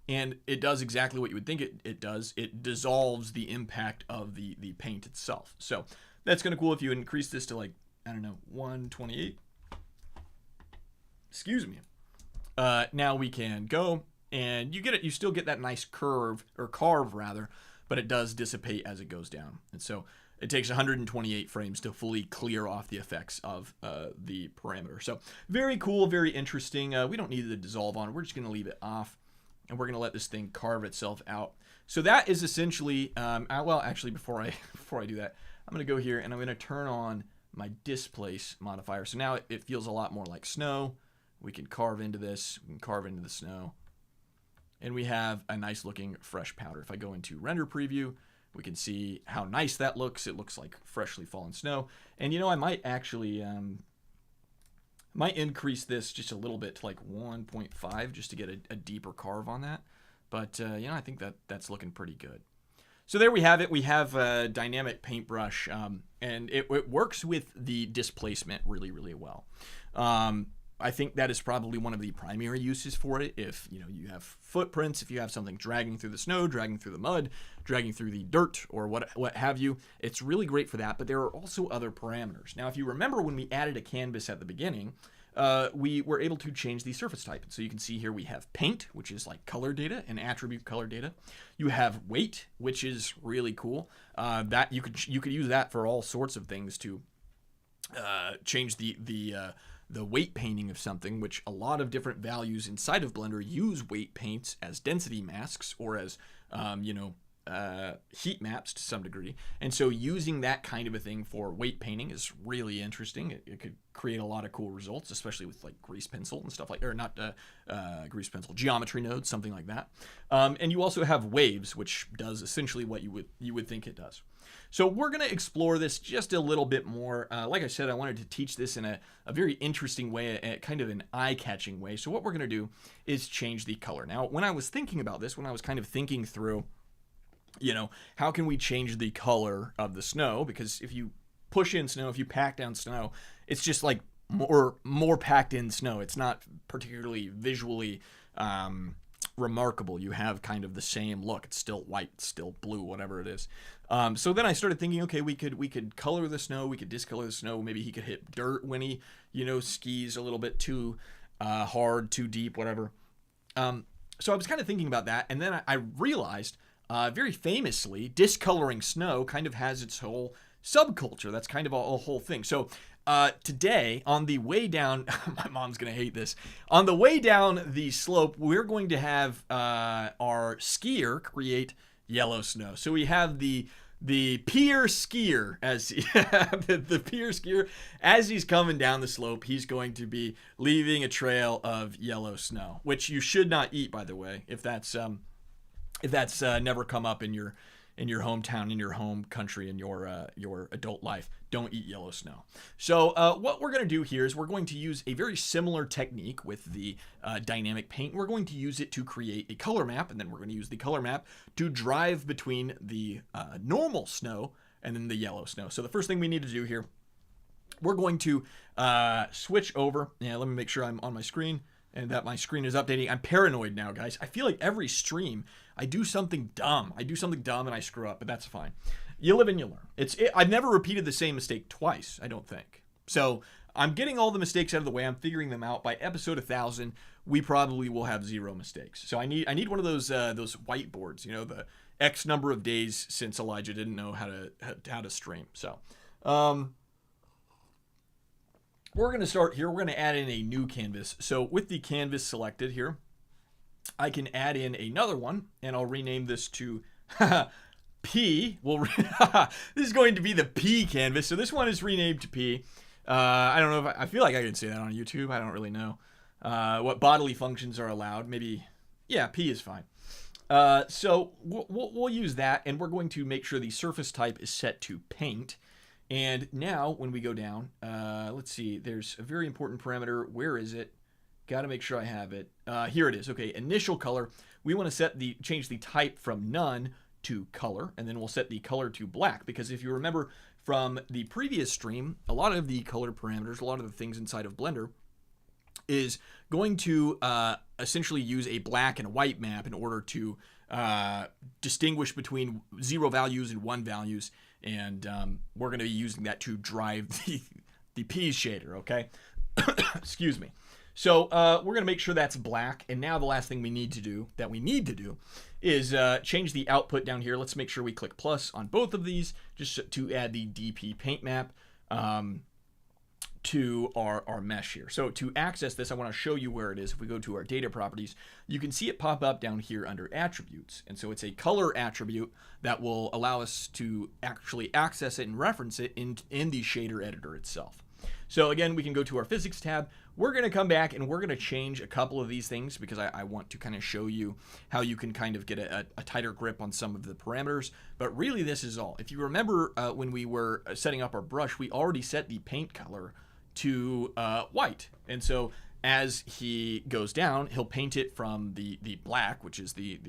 And it does exactly what you would think it does. It dissolves the impact of the paint itself. So that's kind of cool if you increase this to, like, I don't know, 128. Excuse me. Now we can go and you still get that nice curve, or carve rather, but it does dissipate as it goes down. And so it takes 128 frames to fully clear off the effects of the parameter. So very cool, very interesting. We don't need the dissolve on it. We're just going to leave it off, and we're going to let this thing carve itself out. So that is essentially, well, actually, before I do that, I'm going to go here and I'm going to turn on my displace modifier. So now it feels a lot more like snow. We can carve into this, we can carve into the snow, and we have a nice looking fresh powder. If I go into render preview, we can see how nice that looks. It looks like freshly fallen snow. And you know, I might actually might increase this just a little bit to like 1.5 just to get a deeper carve on that. But you know, I think that's looking pretty good. So there we have it. We have a dynamic paintbrush, and it works with the displacement really, really well. I think that is probably one of the primary uses for it. If you know you have footprints, if you have something dragging through the snow, dragging through the mud, dragging through the dirt, or what have you, it's really great for that. But there are also other parameters. Now, if you remember when we added a canvas at the beginning, we were able to change the surface type. So you can see here we have paint, which is like color data and attribute color data. You have weight, which is really cool. That you could use that for all sorts of things to change the the weight painting of something, which a lot of different values inside of Blender use weight paints as density masks or as, heat maps to some degree. And so using that kind of a thing for weight painting is really interesting. It could create a lot of cool results, especially with like grease pencil and stuff like, or not grease pencil, geometry nodes, something like that. And you also have waves, which does essentially what you would think it does. So we're going to explore this just a little bit more. Like I said, I wanted to teach this in a very interesting way, kind of an eye-catching way. So what we're going to do is change the color. Now, when I was thinking about this, when I was kind of thinking through, how can we change the color of the snow? Because if you push in snow, if you pack down snow, it's just like more packed in snow. It's not particularly visually remarkable. You have kind of the same look. It's still white, it's still blue, whatever it is. So then I started thinking, okay, we could color the snow, we could discolor the snow. Maybe he could hit dirt when he, skis a little bit too hard, too deep, whatever. So I was kind of thinking about that, and then I realized, very famously, discoloring snow kind of has its whole subculture. That's kind of a whole thing. So today, on the way down, my mom's going to hate this. On the way down the slope, we're going to have our skier create yellow snow. So we have the pier skier as the pier skier as he's coming down the slope. He's going to be leaving a trail of yellow snow, which you should not eat, by the way, if that's never come up in your hometown, in your home country, in your adult life. Don't eat yellow snow. So what we're going to do here is we're going to use a very similar technique with the dynamic paint. We're going to use it to create a color map, and then we're going to use the color map to drive between the normal snow and then the yellow snow. So the first thing we need to do here, we're going to switch over. Yeah, let me make sure I'm on my screen and that my screen is updating. I'm paranoid now, guys. I feel like every stream I do something dumb. And I screw up, but that's fine. You live and you learn. I've never repeated the same mistake twice, I don't think. So I'm getting all the mistakes out of the way. I'm figuring them out. By episode 1000, we probably will have 0 mistakes. So I need one of those whiteboards, the X number of days since Elijah didn't know how to stream. So we're going to start here. We're going to add in a new canvas. So with the canvas selected here, I can add in another one, and I'll rename this to P. This is going to be the P canvas. So this one is renamed to P. I don't know if I feel like I can say that on YouTube. I don't really know what bodily functions are allowed. Maybe, yeah, P is fine. So we'll use that, and we're going to make sure the surface type is set to paint. And now when we go down, let's see, there's a very important parameter. Where is it? Got to make sure I have it. Here it is. Okay, initial color. We want to change the type from none to color, and then we'll set the color to black, because if you remember from the previous stream, a lot of the color parameters, a lot of the things inside of Blender is going to essentially use a black and white map in order to distinguish between 0 values and 1 values, and we're going to be using that to drive the P shader, okay? Excuse me. So we're going to make sure that's black, and now the last thing we need to do is change the output down here. Let's make sure we click plus on both of these just to add the DP paint map to our mesh here. So to access this, I want to show you where it is. If we go to our data properties, you can see it pop up down here under attributes. And so it's a color attribute that will allow us to actually access it and reference it in the shader editor itself. So again, we can go to our physics tab. We're going to come back and we're going to change a couple of these things because I want to kind of show you how you can kind of get a tighter grip on some of the parameters. But really, this is all. If you remember when we were setting up our brush, we already set the paint color to white. And so as he goes down, he'll paint it from the black, which is the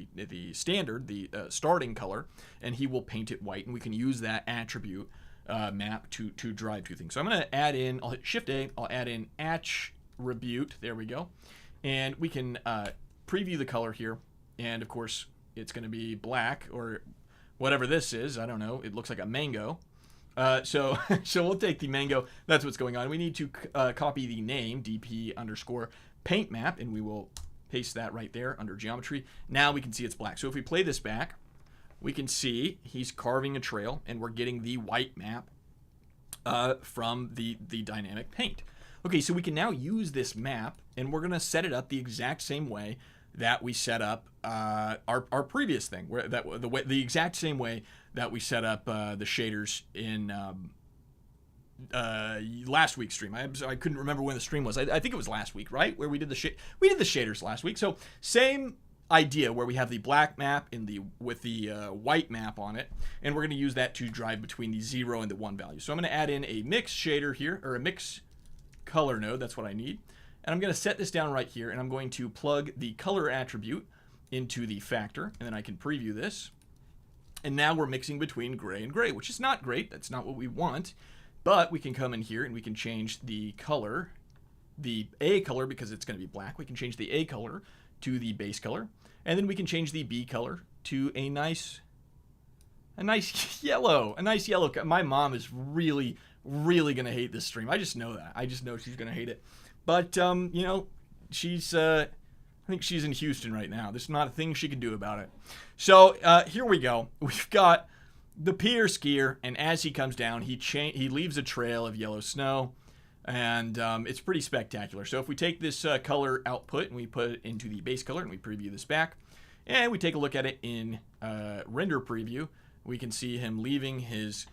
standard, the starting color, and he will paint it white. And we can use that attribute map to drive two things. So I'm going to add in, I'll hit Shift A, I'll add in attribute, there we go. And we can preview the color here. And of course, it's going to be black or whatever this is. I don't know. It looks like a mango. So we'll take the mango. That's what's going on. We need to copy the name DP underscore paint map, and we will paste that right there under geometry. Now we can see it's black. So if we play this back, we can see he's carving a trail, and we're getting the white map from the dynamic paint. Okay, so we can now use this map, and we're going to set it up the exact same way that we set up our previous thing, where the exact same way that we set up the shaders in last week's stream. I couldn't remember when the stream was. I think it was last week, right? Where we did the shaders last week. So same idea, where we have the black map with the white map on it, and we're going to use that to drive between the 0 and the 1 value. So I'm going to add in a mix shader here, or a mix color node. That's what I need. And I'm going to set this down right here, and I'm going to plug the color attribute into the factor, and then I can preview this. And now we're mixing between gray and gray, which is not great. That's not what we want. But we can come in here and we can change the color, the A color, because it's going to be black. We can change the A color to the base color. And then we can change the B color to a nice yellow. A nice yellow. My mom is really going to hate this stream. I just know that. I just know she's going to hate it. But, you know, she's, I think she's in Houston right now. There's not a thing she can do about it. So, here we go. We've got the pier skier, and as he comes down, he leaves a trail of yellow snow, and it's pretty spectacular. So if we take this color output and we put it into the base color and we preview this back, and we take a look at it in render preview, we can see him leaving his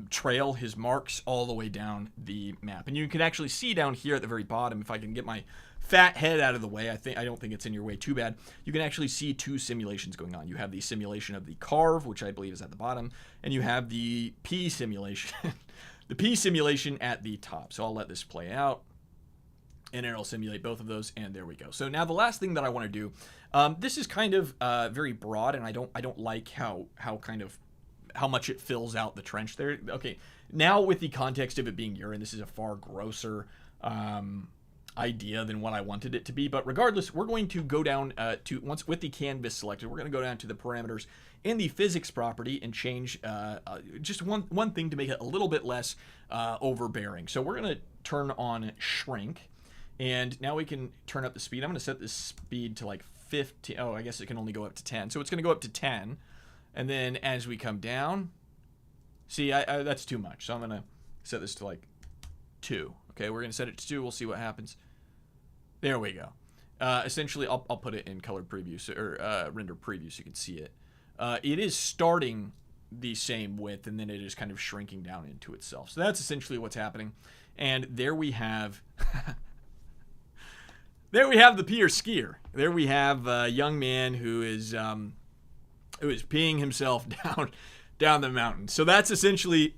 trail, his marks, all the way down the map. And you can actually see down here at the very bottom, if I can get my fat head out of the way, I don't think it's in your way too bad, you can actually see two simulations going on. You have the simulation of the carve, which I believe is at the bottom, and you have the P simulation, the P simulation at the top. So I'll let this play out, and it'll simulate both of those, and there we go. So now the last thing that I want to do, this is kind of very broad, and I don't like how much it fills out the trench there. Okay, now with the context of it being urine, this is a far grosser idea than what I wanted it to be. But regardless, we're going to go down to, once with the canvas selected, we're going to go down to the parameters in the physics property and change just one thing to make it a little bit less overbearing. So we're going to turn on shrink, and now we can turn up the speed. I'm going to set this speed to like 15. Oh, I guess it can only go up to 10. So it's going to go up to 10. And then as we come down, see, that's too much. So I'm going to set this to like 2. Okay, we're going to set it to 2. We'll see what happens. There we go. Essentially, I'll put it in colored preview, or render preview so you can see it. It is starting the same width, and then it is kind of shrinking down into itself. So that's essentially what's happening. And there we have... there we have the pier skier. There we have a young man who is peeing himself down the mountain. So that's essentially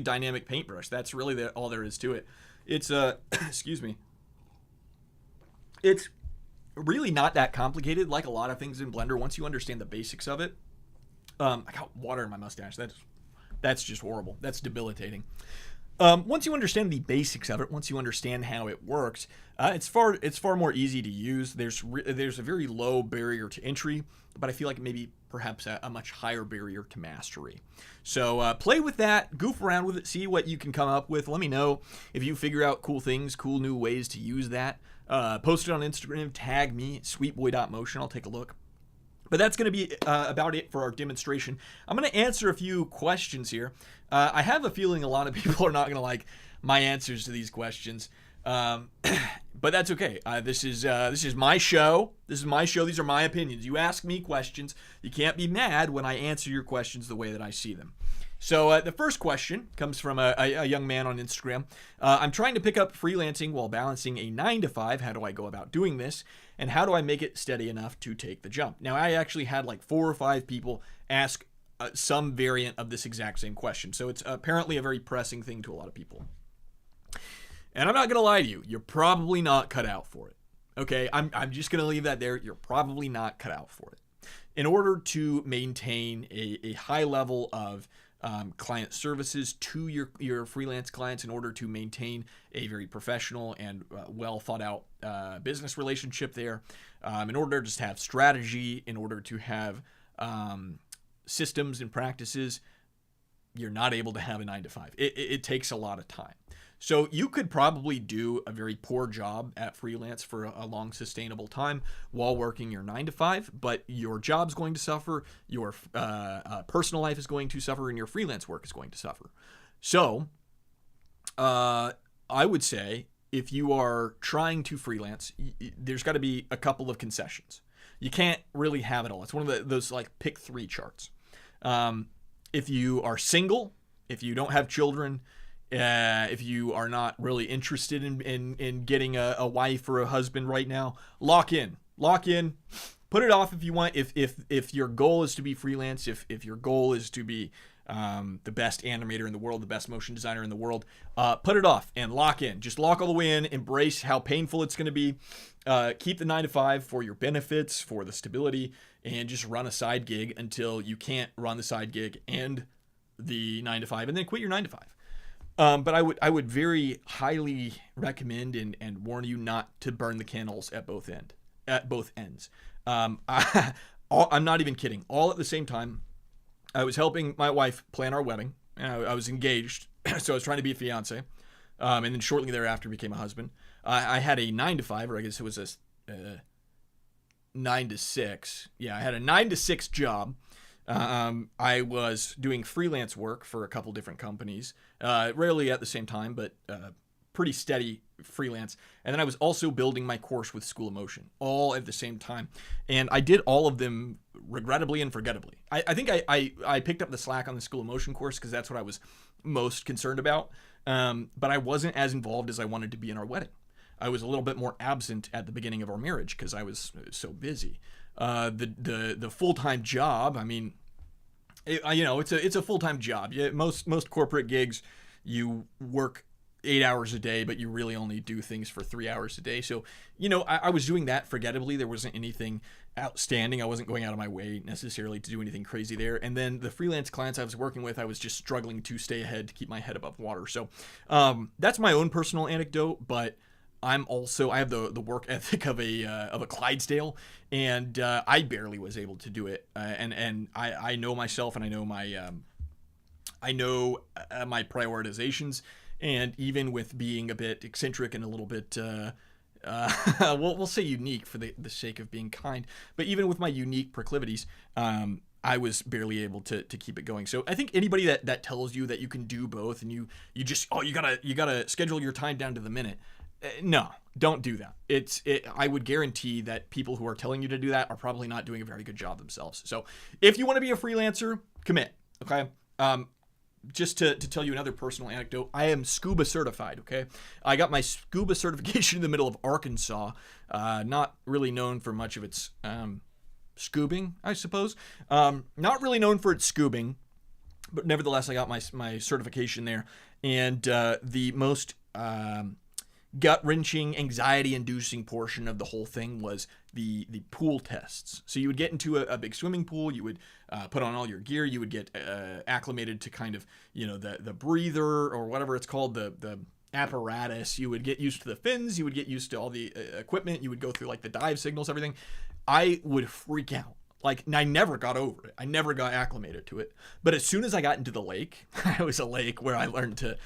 dynamic paintbrush. That's really all there is to it. It's excuse me. It's really not that complicated, like a lot of things in Blender. Once you understand the basics of it, I got water in my mustache. That's just horrible. That's debilitating. Once you understand the basics of it, once you understand how it works, it's far more easy to use. There's a very low barrier to entry, but I feel like maybe perhaps a much higher barrier to mastery. So play with that, goof around with it, see what you can come up with. Let me know if you figure out cool things, cool new ways to use that. Post it on Instagram, tag me, sweetboy.motion. I'll take a look. But that's going to be about it for our demonstration. I'm going to answer a few questions here. I have a feeling a lot of people are not going to like my answers to these questions, but that's okay. This is my show. This is my show. These are my opinions. You ask me questions. You can't be mad when I answer your questions the way that I see them. So the first question comes from a young man on Instagram. I'm trying to pick up freelancing while balancing a 9-to-5. How do I go about doing this? And how do I make it steady enough to take the jump? Now, I actually had like 4 or 5 people ask some variant of this exact same question. So it's apparently a very pressing thing to a lot of people. And I'm not going to lie to you. You're probably not cut out for it. Okay, I'm just going to leave that there. You're probably not cut out for it. In order to maintain a high level of client services to your freelance clients, in order to maintain a very professional and well thought out business relationship there, in order to just have strategy, in order to have systems and practices, you're not able to have a 9-to-5. It takes a lot of time. So you could probably do a very poor job at freelance for a long sustainable time while working your 9 to 5, but your job's going to suffer, your personal life is going to suffer, and your freelance work is going to suffer. So I would say if you are trying to freelance, there's got to be a couple of concessions. You can't really have it all. It's one of those like pick 3 charts. If you are single, if you don't have children, if you are not really interested in getting a wife or a husband right now, lock in. Put it off if you want. If your goal is to be freelance, if your goal is to be the best animator in the world, the best motion designer in the world, put it off and lock in. Just lock all the way in. Embrace how painful it's going to be. Keep the 9 to 5 for your benefits, for the stability, and just run a side gig until you can't run the side gig and the 9 to 5, and then quit your 9 to 5. But I would very highly recommend and warn you not to burn the candles at both ends. I'm not even kidding. All at the same time, I was helping my wife plan our wedding. I was engaged, so I was trying to be a fiance, and then shortly thereafter became a husband. I had a 9 to 5, or I guess it was a 9 to 6. Yeah, I had a 9 to 6 job. I was doing freelance work for a couple different companies, rarely at the same time, but pretty steady freelance. And then I was also building my course with School of Motion, all at the same time. And I did all of them regrettably and forgettably. I think I picked up the slack on the School of Motion course because that's what I was most concerned about. But I wasn't as involved as I wanted to be in our wedding. I was a little bit more absent at the beginning of our marriage because I was so busy. The full-time job, I mean, it's a full-time job. Yeah, most corporate gigs, you work 8 hours a day, but you really only do things for 3 hours a day. So, I was doing that forgettably. There wasn't anything outstanding. I wasn't going out of my way necessarily to do anything crazy there. And then the freelance clients I was working with, I was just struggling to stay ahead to keep my head above water. So that's my own personal anecdote, but I have the work ethic of a Clydesdale, and I barely was able to do it. And I know myself, and I know my prioritizations. And even with being a bit eccentric and a little bit, we'll say unique for the sake of being kind, but even with my unique proclivities, I was barely able to keep it going. So I think anybody that tells you that you can do both and you gotta schedule your time down to the minute. No, don't do that. I would guarantee that people who are telling you to do that are probably not doing a very good job themselves. So if you want to be a freelancer, commit. Okay. Just to tell you another personal anecdote, I am scuba certified, okay? I got my scuba certification in the middle of Arkansas, not really known for much of its scoobing, I suppose. Not really known for its scoobing, but nevertheless, I got my certification there. And the most gut-wrenching, anxiety-inducing portion of the whole thing was the pool tests. So you would get into a big swimming pool, you would put on all your gear, you would get acclimated to kind of, the breather or whatever it's called, the apparatus. You would get used to the fins, you would get used to all the equipment, you would go through like the dive signals, everything. I would freak out. Like, I never got over it. I never got acclimated to it. But as soon as I got into the lake, it was a lake where I learned to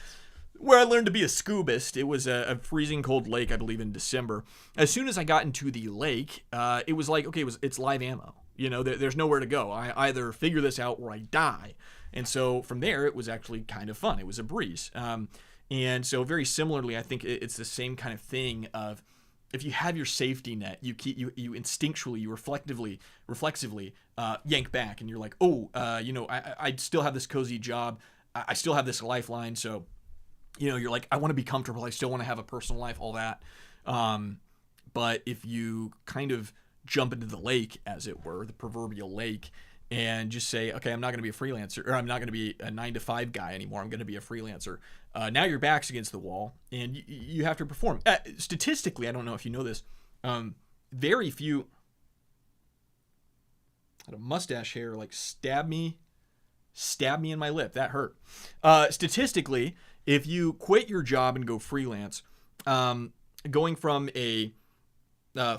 be a scubist. It was a freezing cold lake, I believe, in December. As soon as I got into the lake, it was like, okay, it's live ammo. There's nowhere to go. I either figure this out or I die. And so from there, it was actually kind of fun. It was a breeze. And so very similarly, I think it's the same kind of thing of, if you have your safety net, you instinctually, you reflexively yank back, and you're like, I still have this cozy job. I still have this lifeline. So, you're like, I want to be comfortable. I still want to have a personal life, all that. But if you kind of jump into the lake, as it were, the proverbial lake, and just say, okay, I'm not going to be a freelancer, or I'm not going to be a 9 to 5 guy anymore. I'm going to be a freelancer. Now your back's against the wall, and you have to perform. Statistically, I don't know if you know this, very few. I had a mustache hair like stab me in my lip. That hurt. Statistically, if you quit your job and go freelance, going from a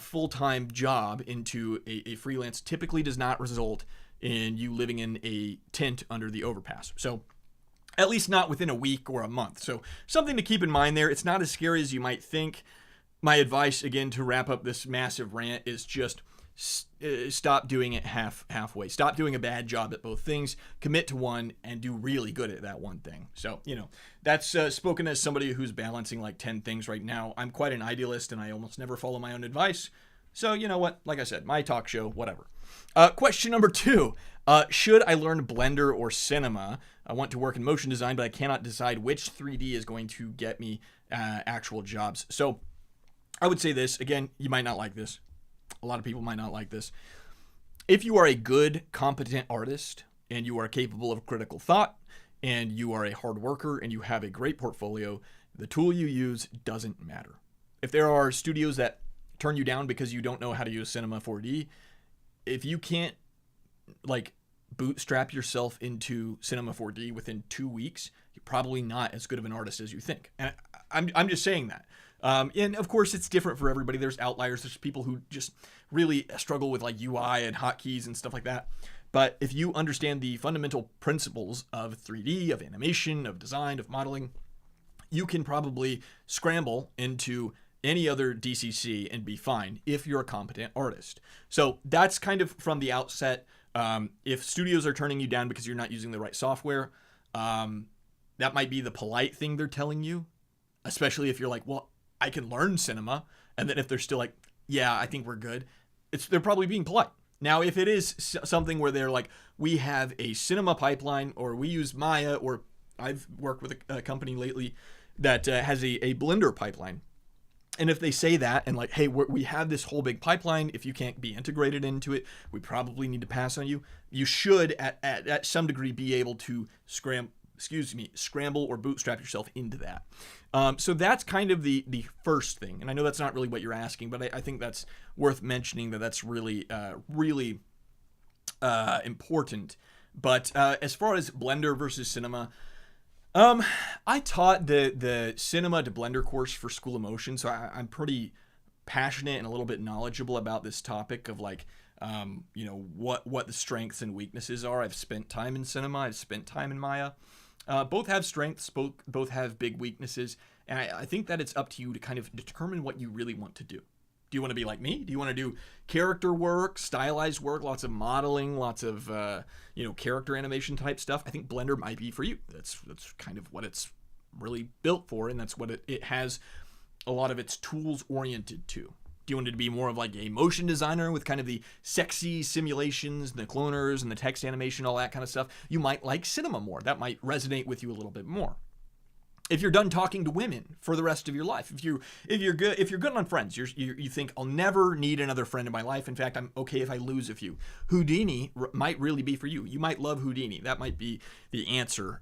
full-time job into a freelance typically does not result in you living in a tent under the overpass. So At least not within a week or a month. So something to keep in mind there. It's not as scary as you might think. My advice, again, to wrap up this massive rant is just stop doing it halfway. Stop doing a bad job at both things. Commit to one and do really good at that one thing. So, that's spoken as somebody who's balancing like 10 things right now. I'm quite an idealist and I almost never follow my own advice. So, you know what? Like I said, my talk show, whatever. Question number 2. Should I learn Blender or Cinema? I want to work in motion design, but I cannot decide which 3D is going to get me actual jobs. So I would say this. Again, you might not like this. A lot of people might not like this. If you are a good, competent artist and you are capable of critical thought and you are a hard worker and you have a great portfolio, the tool you use doesn't matter. If there are studios that turn you down because you don't know how to use Cinema 4D, if you can't like bootstrap yourself into Cinema 4D within 2 weeks, you're probably not as good of an artist as you think. And I'm just saying that. And of course, it's different for everybody. There's outliers. There's people who just really struggle with like UI and hotkeys and stuff like that. But if you understand the fundamental principles of 3D, of animation, of design, of modeling, you can probably scramble into any other DCC and be fine if you're a competent artist. So that's kind of from the outset. If studios are turning you down because you're not using the right software, that might be the polite thing they're telling you, especially if you're like, well, I can learn cinema. And then if they're still like, yeah, I think we're good, they're probably being polite. Now, if it is something where they're like, we have a cinema pipeline or we use Maya, or I've worked with a company lately that has a Blender pipeline. And if they say that and like, hey, we have this whole big pipeline, if you can't be integrated into it, we probably need to pass on you. You should at some degree be able to scramble or bootstrap yourself into that. So that's kind of the first thing. And I know that's not really what you're asking, but I think that's worth mentioning, that's really important. But as far as Blender versus Cinema, I taught the Cinema to Blender course for School of Motion, so I'm pretty passionate and a little bit knowledgeable about this topic of like, what the strengths and weaknesses are. I've spent time in Cinema, I've spent time in Maya. Both have strengths, both have big weaknesses, and I think that it's up to you to kind of determine what you really want to do. Do you want to be like me? Do you want to do character work, stylized work, lots of modeling, lots of character animation type stuff? I think Blender might be for you. That's kind of what it's really built for, and that's what it has a lot of its tools oriented to. Do you want it to be more of like a motion designer with kind of the sexy simulations, the cloners and the text animation, all that kind of stuff? You might like Cinema more. That might resonate with you a little bit more. If you're done talking to women for the rest of your life, if you're good on friends, you think I'll never need another friend in my life. In fact, I'm okay if I lose a few. Houdini might really be for you. You might love Houdini. That might be the answer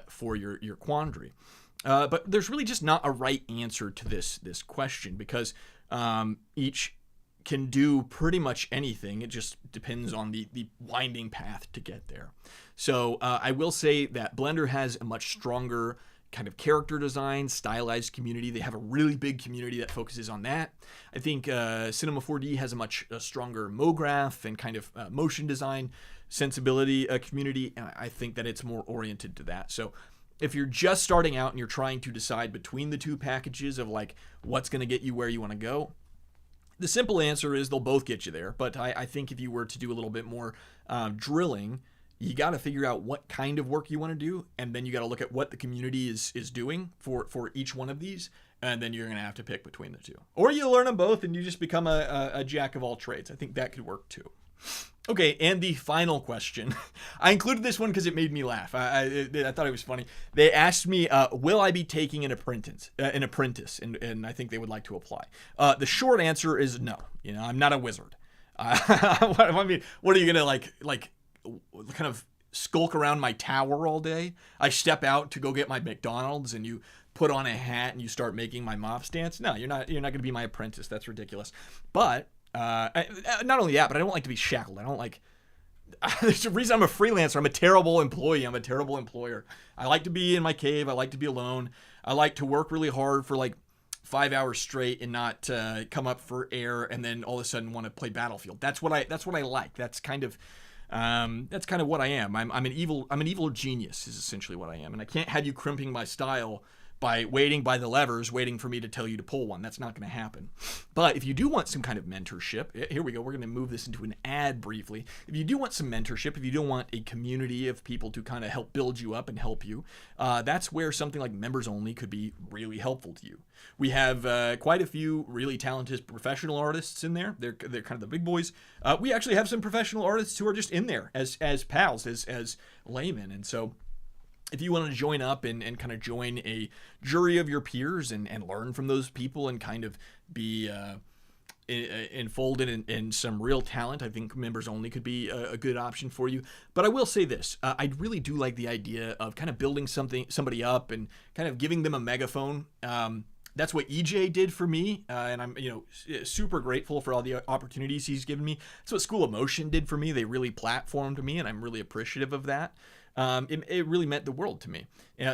for your quandary. But there's really just not a right answer to this question, because each can do pretty much anything. It just depends on the winding path to get there. So I will say that Blender has a much stronger kind of character design, stylized community. They have a really big community that focuses on that. I think Cinema 4D has a much stronger MoGraph and kind of motion design sensibility community. And I think that it's more oriented to that. So if you're just starting out and you're trying to decide between the two packages of like what's going to get you where you want to go, the simple answer is they'll both get you there. But I think if you were to do a little bit more drilling, you got to figure out what kind of work you want to do, and then you got to look at what the community is doing for each one of these, and then you're going to have to pick between the two. Or you learn them both and you just become a jack of all trades. I think that could work too. Okay, and the final question. I included this one because it made me laugh. I thought it was funny. They asked me, will I be taking an apprentice? And I think they would like to apply. The short answer is no. I'm not a wizard. I mean, what are you gonna like kind of skulk around my tower all day? I step out to go get my McDonald's and you put on a hat and you start making my mop stance? No, you're not gonna be my apprentice. That's ridiculous. But not only that, but I don't like to be shackled. I don't like. There's a reason I'm a freelancer. I'm a terrible employee. I'm a terrible employer. I like to be in my cave. I like to be alone. I like to work really hard for like 5 hours straight and not come up for air and then all of a sudden want to play Battlefield. That's what I like. That's kind of That's kind of what I am. I'm an evil genius is essentially what I am, and I can't have you crimping my style by waiting by the levers, waiting for me to tell you to pull one. That's not going to happen. But if you do want some kind of mentorship, here we go. We're going to move this into an ad briefly. If you do want some mentorship, if you do want a community of people to kind of help build you up and help you, that's where something like Members Only could be really helpful to you. We have quite a few really talented professional artists in there. They're kind of the big boys. We actually have some professional artists who are just in there as pals, as laymen. And so if you want to join up and kind of join a jury of your peers and learn from those people and kind of be enfolded in some real talent, I think Members Only could be a good option for you. But I will say this, I really do like the idea of kind of building somebody up and kind of giving them a megaphone. That's what EJ did for me, and I'm super grateful for all the opportunities he's given me. That's what School of Motion did for me. They really platformed me, and I'm really appreciative of that. It really meant the world to me.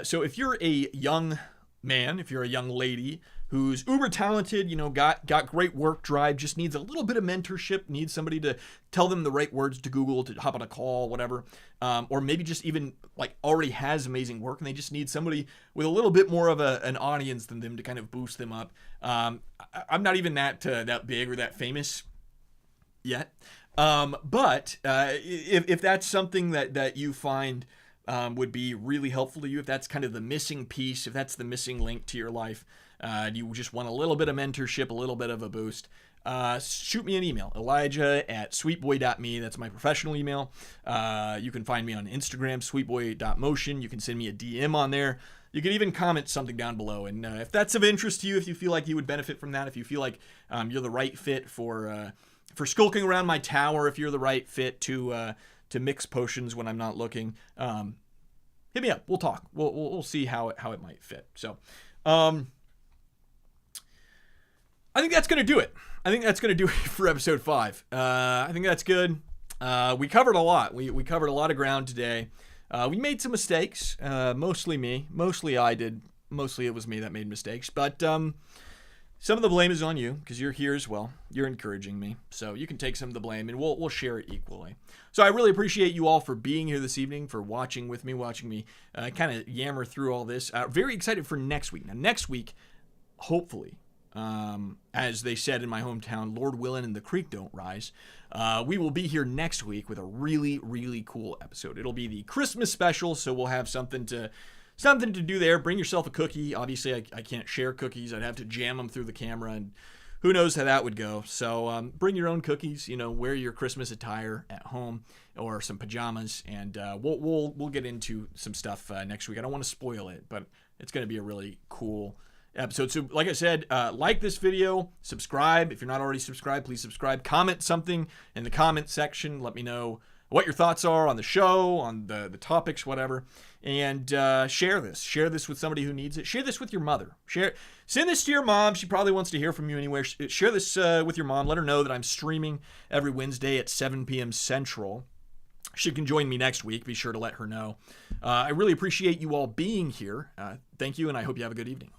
So if you're a young man, if you're a young lady who's uber talented, got great work drive, just needs a little bit of mentorship, needs somebody to tell them the right words to Google, to hop on a call, whatever, or maybe just even like already has amazing work and they just need somebody with a little bit more of an audience than them to kind of boost them up. I'm not even that big or that famous yet. But if that's something that you find would be really helpful to you, if that's kind of the missing piece, if that's the missing link to your life, you just want a little bit of mentorship, a little bit of a boost, shoot me an email, Elijah@sweetboy.me. That's my professional email. You can find me on Instagram, sweetboy.motion. You can send me a DM on there. You can even comment something down below. And if that's of interest to you, if you feel like you would benefit from that, if you feel like you're the right fit for skulking around my tower, if you're the right fit to mix potions when I'm not looking, hit me up. We'll talk. We'll see how it might fit. So, I think that's gonna do it. I think that's gonna do it for episode 5. I think that's good. We covered a lot. We covered a lot of ground today. We made some mistakes. Mostly me. Mostly I did. Mostly it was me that made mistakes. But some of the blame is on you because you're here as well. You're encouraging me. So you can take some of the blame and we'll share it equally. So I really appreciate you all for being here this evening, for watching me kind of yammer through all this. Very excited for next week. Now, next week, hopefully, as they said in my hometown, Lord willing and the creek don't rise, we will be here next week with a really, really cool episode. It'll be the Christmas special, so we'll have something to do there. Bring yourself a cookie. Obviously, I can't share cookies. I'd have to jam them through the camera, and who knows how that would go. So bring your own cookies. Wear your Christmas attire at home or some pajamas, and we'll get into some stuff next week. I don't want to spoil it, but it's going to be a really cool episode. So like I said, like this video, subscribe. If you're not already subscribed, please subscribe. Comment something in the comment section. Let me know what your thoughts are on the show, on the topics, whatever. And share this with somebody who needs it. Share this with your mother. Send this to your mom. She probably wants to hear from you anyway. Share this with your mom. Let her know that I'm streaming every Wednesday at 7 p.m. Central. She can join me next week. Be sure to let her know. I really appreciate you all being here. Thank you, and I hope you have a good evening.